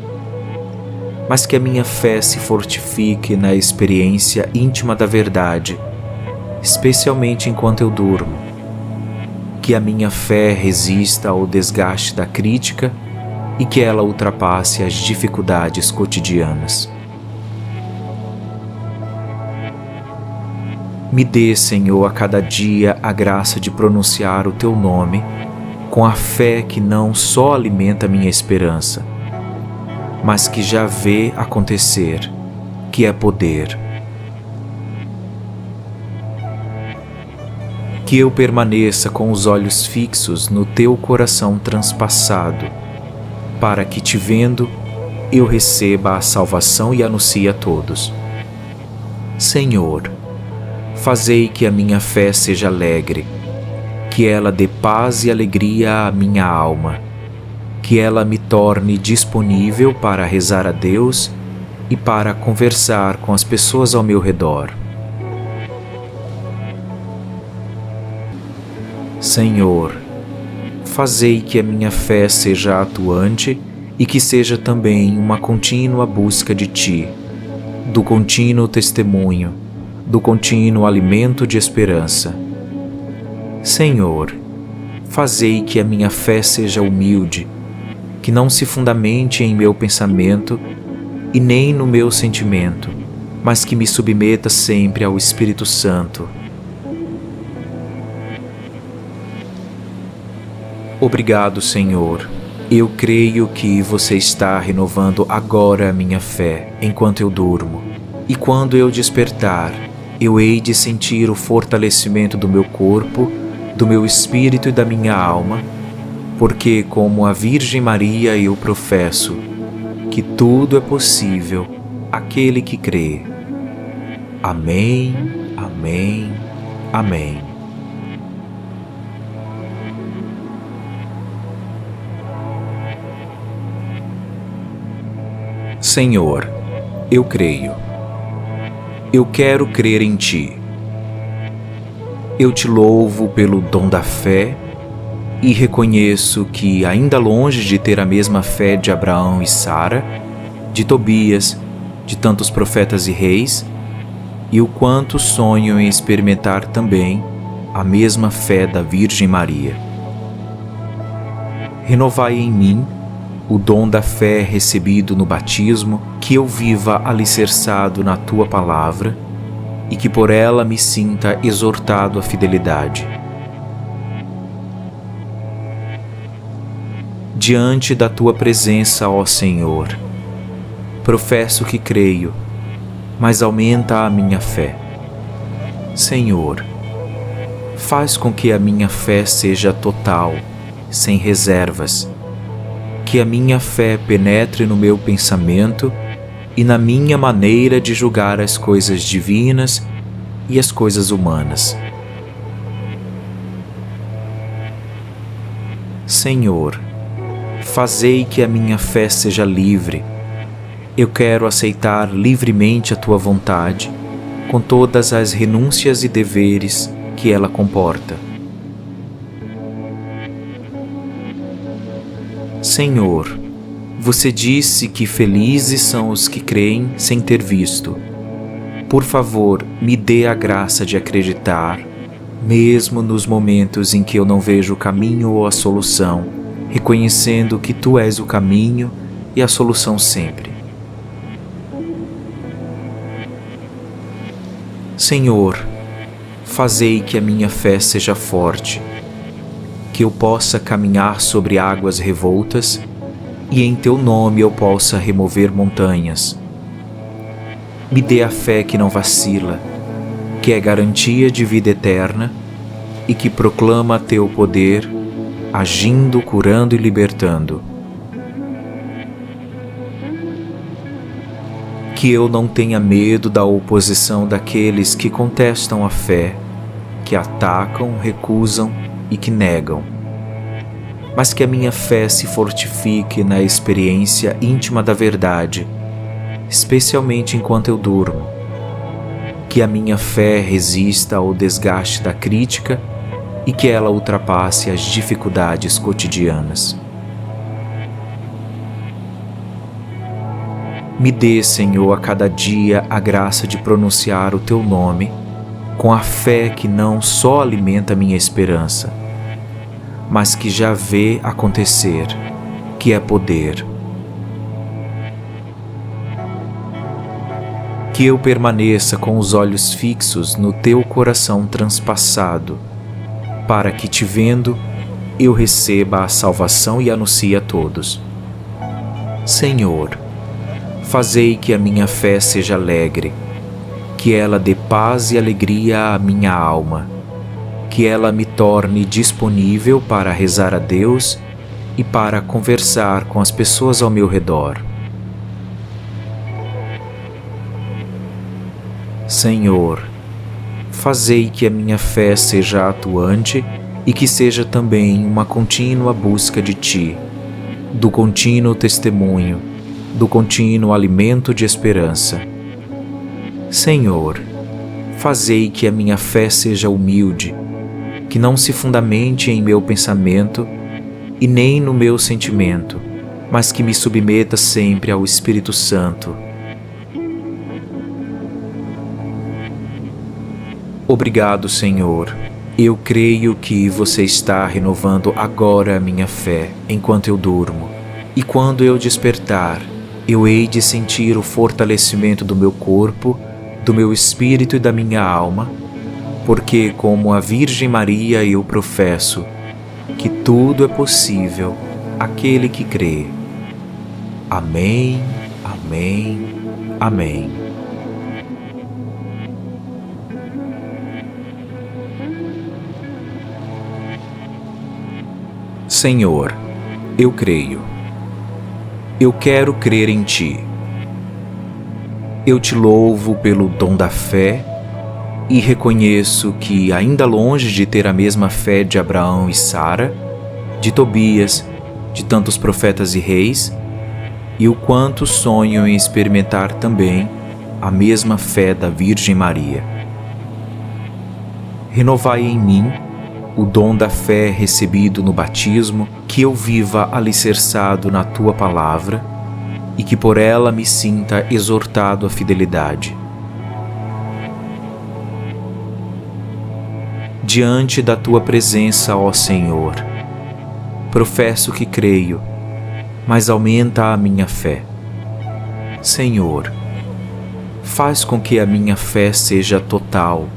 Speaker 1: mas que a minha fé se fortifique na experiência íntima da verdade, especialmente enquanto eu durmo. Que a minha fé resista ao desgaste da crítica e que ela ultrapasse as dificuldades cotidianas. Me dê, Senhor, a cada dia a graça de pronunciar o Teu nome com a fé que não só alimenta minha esperança, mas que já vê acontecer, que é poder. Que eu permaneça com os olhos fixos no Teu coração transpassado, para que, te vendo, eu receba a salvação e anuncie a todos. Senhor, Fazei que a minha fé seja alegre, que ela dê paz e alegria à minha alma, que ela me torne disponível para rezar a Deus e para conversar com as pessoas ao meu redor. Senhor, fazei que a minha fé seja atuante e que seja também uma contínua busca de Ti, do contínuo testemunho, do contínuo alimento de esperança. Senhor, fazei que a minha fé seja humilde, que não se fundamente em meu pensamento e nem no meu sentimento, mas que me submeta sempre ao Espírito Santo. Obrigado, Senhor. Eu creio que você está renovando agora a minha fé enquanto eu durmo. E quando eu despertar, eu hei de sentir o fortalecimento do meu corpo, do meu espírito e da minha alma, porque, como a Virgem Maria, eu professo que tudo é possível àquele que crê. Amém, amém, amém. Senhor, eu creio. Eu quero crer em Ti. Eu Te louvo pelo dom da fé e reconheço que, ainda longe de ter a mesma fé de Abraão e Sara, de Tobias, de tantos profetas e reis, e o quanto sonho em experimentar também a mesma fé da Virgem Maria. Renovai em mim o dom da fé recebido no batismo, que eu viva alicerçado na Tua palavra e que por ela me sinta exortado à fidelidade. Diante da Tua presença, ó Senhor, professo que creio, mas aumenta a minha fé. Senhor, faz com que a minha fé seja total, sem reservas, que a minha fé penetre no meu pensamento e na minha maneira de julgar as coisas divinas e as coisas humanas. Senhor, fazei que a minha fé seja livre. Eu quero aceitar livremente a Tua vontade, com todas as renúncias e deveres que ela comporta. Senhor, você disse que felizes são os que creem sem ter visto. Por favor, me dê a graça de acreditar, mesmo nos momentos em que eu não vejo o caminho ou a solução, reconhecendo que Tu és o caminho e a solução sempre. Senhor, fazei que a minha fé seja forte, que eu possa caminhar sobre águas revoltas e em Teu nome eu possa remover montanhas. Me dê a fé que não vacila, que é garantia de vida eterna e que proclama Teu poder, agindo, curando e libertando. Que eu não tenha medo da oposição daqueles que contestam a fé, que atacam, recusam e que negam, mas que a minha fé se fortifique na experiência íntima da verdade, especialmente enquanto eu durmo. Que a minha fé resista ao desgaste da crítica e que ela ultrapasse as dificuldades cotidianas. Me dê, Senhor, a cada dia a graça de pronunciar o Teu nome com a fé que não só alimenta minha esperança, mas que já vê acontecer, que é poder. Que eu permaneça com os olhos fixos no Teu coração transpassado, para que, Te vendo, eu receba a salvação e anuncie a todos. Senhor, fazei que a minha fé seja alegre, que ela dê paz e alegria à minha alma, que ela me torne disponível para rezar a Deus e para conversar com as pessoas ao meu redor. Senhor, fazei que a minha fé seja atuante e que seja também uma contínua busca de Ti, do contínuo testemunho, do contínuo alimento de esperança. Senhor, fazei que a minha fé seja humilde, que não se fundamente em meu pensamento e nem no meu sentimento, mas que me submeta sempre ao Espírito Santo. Obrigado, Senhor. Eu creio que você está renovando agora a minha fé enquanto eu durmo. E quando eu despertar, eu hei de sentir o fortalecimento do meu corpo, do meu espírito e da minha alma, porque, como a Virgem Maria, eu professo que tudo é possível àquele que crê. Amém, amém, amém. Senhor, eu creio. Eu quero crer em Ti. Eu Te louvo pelo dom da fé e reconheço que, ainda longe de ter a mesma fé de Abraão e Sara, de Tobias, de tantos profetas e reis, e o quanto sonho em experimentar também a mesma fé da Virgem Maria. Renovai em mim o dom da fé recebido no batismo, que eu viva alicerçado na Tua palavra e que por ela me sinta exortado à fidelidade. Diante da Tua presença, ó Senhor, professo que creio, mas aumenta a minha fé. Senhor, faz com que a minha fé seja total,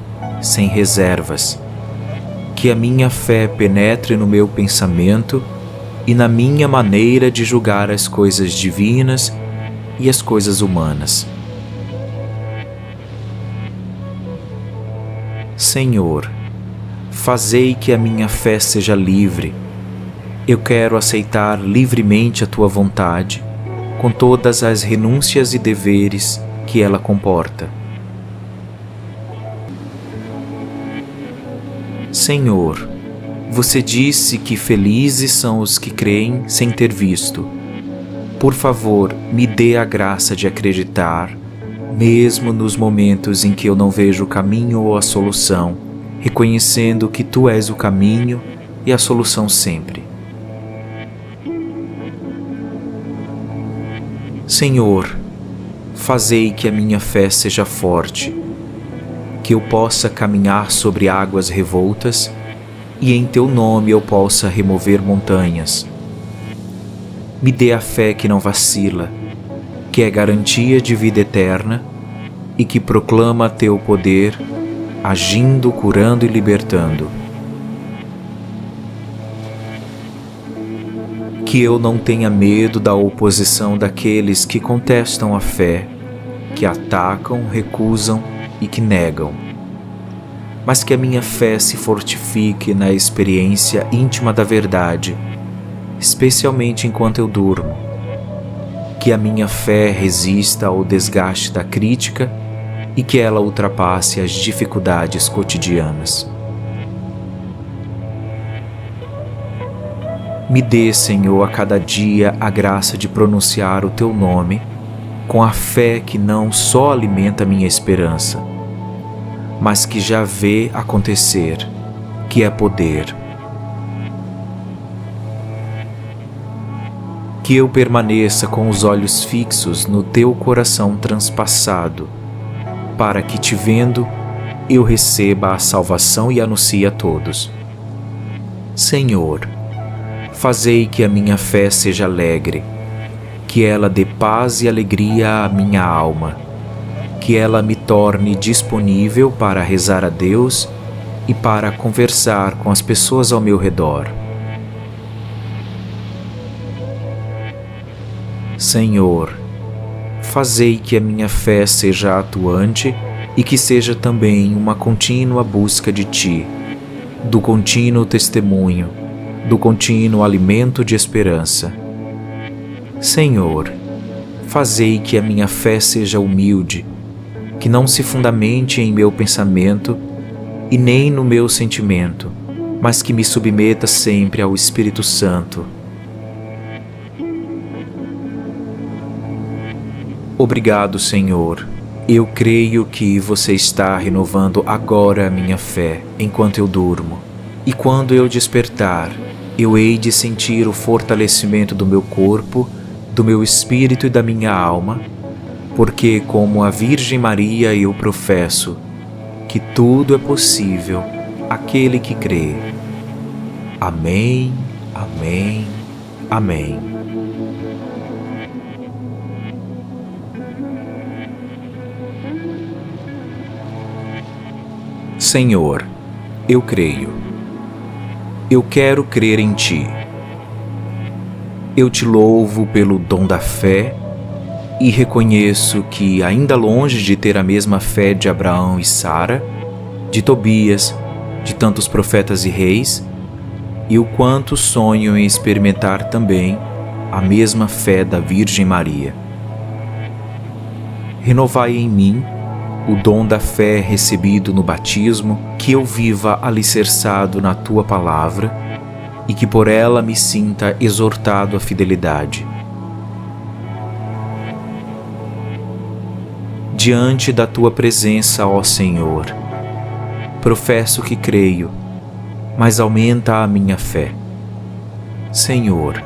Speaker 1: sem reservas, que a minha fé penetre no meu pensamento e na minha maneira de julgar as coisas divinas e as coisas humanas. Senhor, fazei que a minha fé seja livre. Eu quero aceitar livremente a Tua vontade, com todas as renúncias e deveres que ela comporta. Senhor, você disse que felizes são os que creem sem ter visto. Por favor, me dê a graça de acreditar, mesmo nos momentos em que eu não vejo o caminho ou a solução, reconhecendo que Tu és o caminho e a solução sempre. Senhor, fazei que a minha fé seja forte, que eu possa caminhar sobre águas revoltas e em Teu nome eu possa remover montanhas. Me dê a fé que não vacila, que é garantia de vida eterna e que proclama Teu poder, agindo, curando e libertando. Que eu não tenha medo da oposição daqueles que contestam a fé, que atacam, recusam e que negam, mas que a minha fé se fortifique na experiência íntima da verdade, especialmente enquanto eu durmo. Que a minha fé resista ao desgaste da crítica e que ela ultrapasse as dificuldades cotidianas. Me dê, Senhor, a cada dia a graça de pronunciar o Teu nome com a fé que não só alimenta minha esperança, mas que já vê acontecer, que é poder. Que eu permaneça com os olhos fixos no Teu coração transpassado, para que, Te vendo, eu receba a salvação e anuncie a todos. Senhor, fazei que a minha fé seja alegre, que ela dê paz e alegria à minha alma, que ela me torne disponível para rezar a Deus e para conversar com as pessoas ao meu redor. Senhor, fazei que a minha fé seja atuante e que seja também uma contínua busca de Ti, do contínuo testemunho, do contínuo alimento de esperança. Senhor, fazei que a minha fé seja humilde, que não se fundamente em meu pensamento e nem no meu sentimento, mas que me submeta sempre ao Espírito Santo. Obrigado, Senhor. Eu creio que você está renovando agora a minha fé enquanto eu durmo. E quando eu despertar, eu hei de sentir o fortalecimento do meu corpo, do meu espírito e da minha alma, porque, como a Virgem Maria, eu professo que tudo é possível àquele que crê. Amém, amém, amém. Senhor, eu creio. Eu quero crer em Ti. Eu Te louvo pelo dom da fé e reconheço que, ainda longe de ter a mesma fé de Abraão e Sara, de Tobias, de tantos profetas e reis, e o quanto sonho em experimentar também a mesma fé da Virgem Maria. Renovai em mim o dom da fé recebido no batismo, que eu viva alicerçado na Tua palavra e que por ela me sinta exortado à fidelidade. Diante da Tua presença, ó Senhor, professo que creio, mas aumenta a minha fé. Senhor,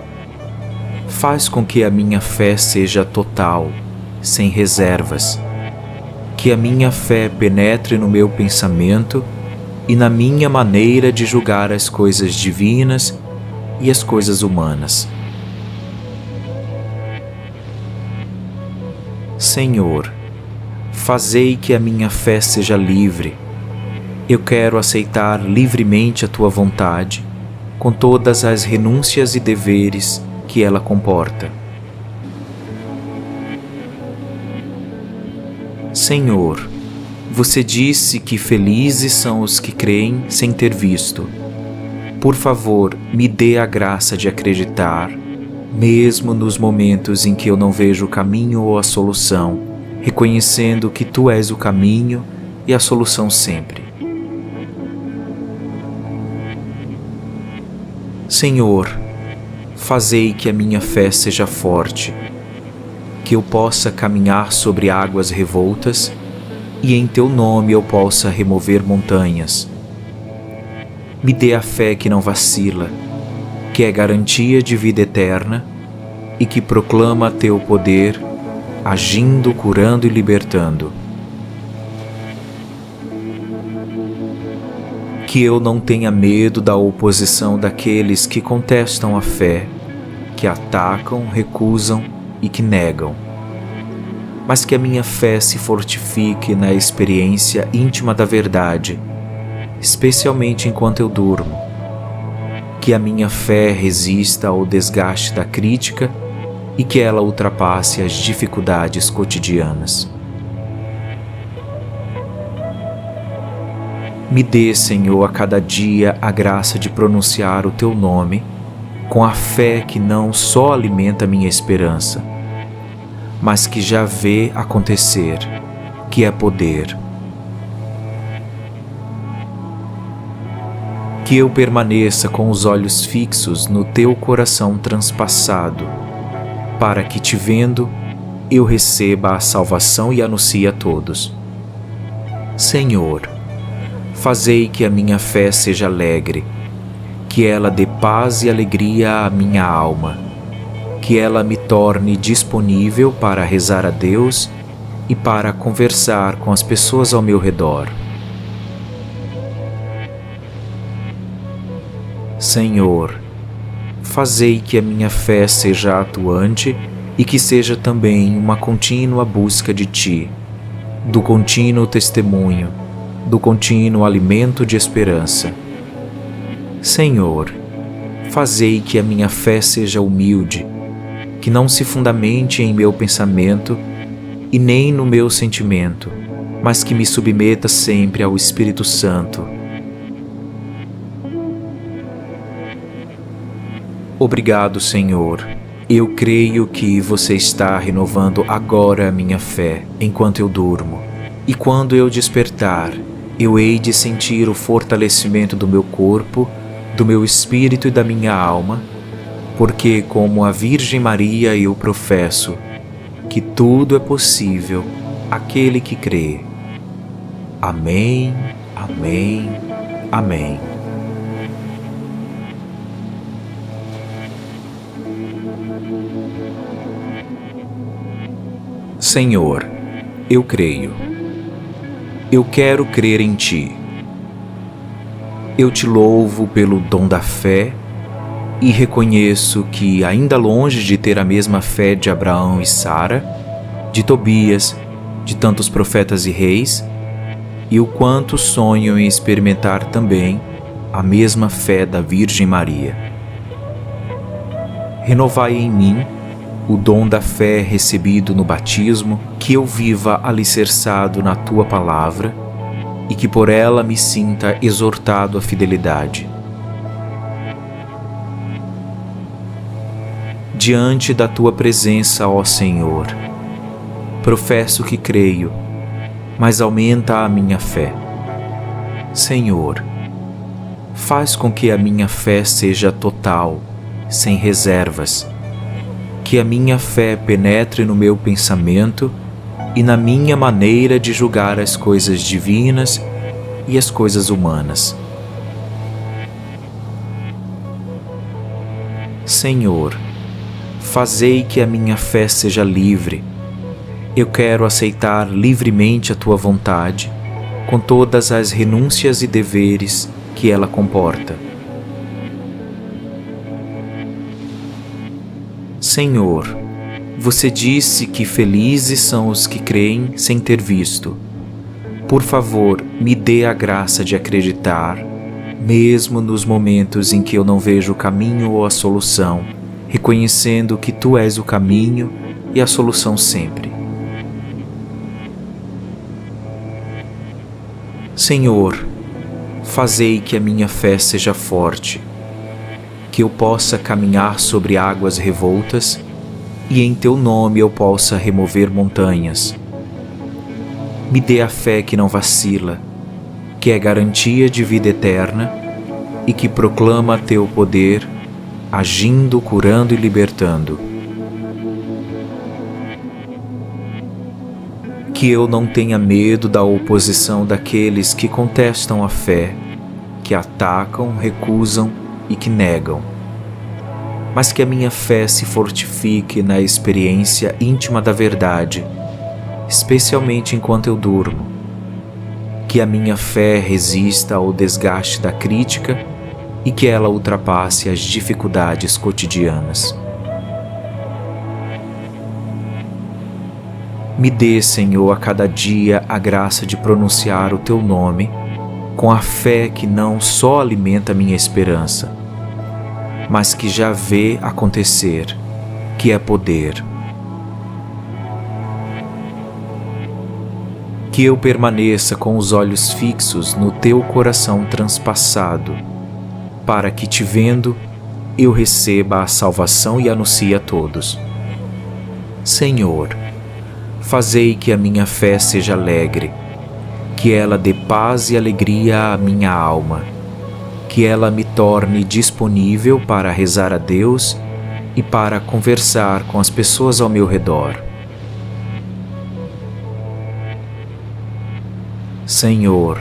Speaker 1: faz com que a minha fé seja total, sem reservas, que a minha fé penetre no meu pensamento e na minha maneira de julgar as coisas divinas e as coisas humanas. Senhor, fazei que a minha fé seja livre. Eu quero aceitar livremente a Tua vontade, com todas as renúncias e deveres que ela comporta. Senhor, você disse que felizes são os que creem sem ter visto. Por favor, me dê a graça de acreditar, mesmo nos momentos em que eu não vejo o caminho ou a solução, reconhecendo que Tu és o caminho e a solução sempre. Senhor, fazei que a minha fé seja forte, que eu possa caminhar sobre águas revoltas e em Teu nome eu possa remover montanhas. Me dê a fé que não vacila, que é garantia de vida eterna e que proclama Teu poder, agindo, curando e libertando. Que eu não tenha medo da oposição daqueles que contestam a fé, que atacam, recusam e que negam, mas que a minha fé se fortifique na experiência íntima da verdade, especialmente enquanto eu durmo. Que a minha fé resista ao desgaste da crítica e que ela ultrapasse as dificuldades cotidianas. Me dê, Senhor, a cada dia a graça de pronunciar o Teu nome com a fé que não só alimenta minha esperança, mas que já vê acontecer, que é poder. Que eu permaneça com os olhos fixos no Teu coração transpassado, para que, Te vendo, eu receba a salvação e anuncie a todos. Senhor, fazei que a minha fé seja alegre, que ela dê paz e alegria à minha alma, que ela me torne disponível para rezar a Deus e para conversar com as pessoas ao meu redor. Senhor, fazei que a minha fé seja atuante e que seja também uma contínua busca de Ti, do contínuo testemunho, do contínuo alimento de esperança. Senhor, fazei que a minha fé seja humilde, que não se fundamente em meu pensamento e nem no meu sentimento, mas que me submeta sempre ao Espírito Santo. Obrigado, Senhor. Eu creio que você está renovando agora a minha fé enquanto eu durmo. E quando eu despertar, eu hei de sentir o fortalecimento do meu corpo, do meu espírito e da minha alma, porque, como a Virgem Maria, eu professo que tudo é possível àquele que crê. Amém, amém, amém. Senhor, eu creio. Eu quero crer em Ti. Eu Te louvo pelo dom da fé e reconheço que, ainda longe de ter a mesma fé de Abraão e Sara, de Tobias, de tantos profetas e reis, e o quanto sonho em experimentar também a mesma fé da Virgem Maria. Renovai em mim o dom da fé recebido no batismo, que eu viva alicerçado na Tua palavra e que por ela me sinta exortado à fidelidade. Diante da Tua presença, ó Senhor, professo que creio, mas aumenta a minha fé. Senhor, faz com que a minha fé seja total, sem reservas, que a minha fé penetre no meu pensamento e na minha maneira de julgar as coisas divinas e as coisas humanas. Senhor, fazei que a minha fé seja livre. Eu quero aceitar livremente a Tua vontade, com todas as renúncias e deveres que ela comporta. Senhor, Você disse que felizes são os que creem sem ter visto. Por favor, me dê a graça de acreditar, mesmo nos momentos em que eu não vejo o caminho ou a solução, reconhecendo que Tu és o caminho e a solução sempre. Senhor, fazei que a minha fé seja forte, que eu possa caminhar sobre águas revoltas e em Teu nome eu possa remover montanhas. Me dê a fé que não vacila, que é garantia de vida eterna e que proclama Teu poder, agindo, curando e libertando. Que eu não tenha medo da oposição daqueles que contestam a fé, que atacam, recusam e que negam, mas que a minha fé se fortifique na experiência íntima da verdade, especialmente enquanto eu durmo. Que a minha fé resista ao desgaste da crítica e que ela ultrapasse as dificuldades cotidianas. Me dê, Senhor, a cada dia a graça de pronunciar o Teu nome com a fé que não só alimenta minha esperança, mas que já vê acontecer, que é poder. Que eu permaneça com os olhos fixos no Teu coração transpassado, para que, Te vendo, eu receba a salvação e anuncie a todos. Senhor, fazei que a minha fé seja alegre, que ela dê paz e alegria à minha alma, que ela me torne disponível para rezar a Deus e para conversar com as pessoas ao meu redor. Senhor,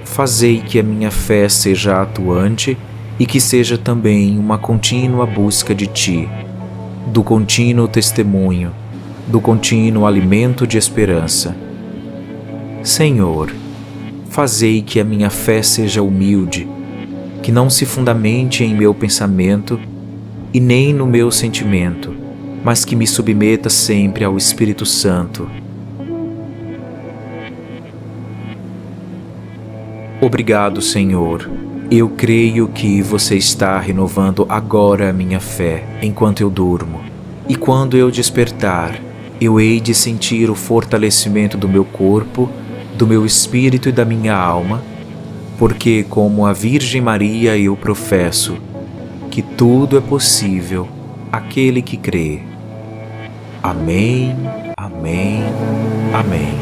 Speaker 1: fazei que a minha fé seja atuante e que seja também uma contínua busca de Ti, do contínuo testemunho, do contínuo alimento de esperança. Senhor, fazei que a minha fé seja humilde, que não se fundamente em meu pensamento e nem no meu sentimento, mas que me submeta sempre ao Espírito Santo. Obrigado, Senhor. Eu creio que Você está renovando agora a minha fé enquanto eu durmo. E quando eu despertar, eu hei de sentir o fortalecimento do meu corpo, do meu espírito e da minha alma, porque, como a Virgem Maria, eu professo que tudo é possível àquele que crê. Amém, amém, amém.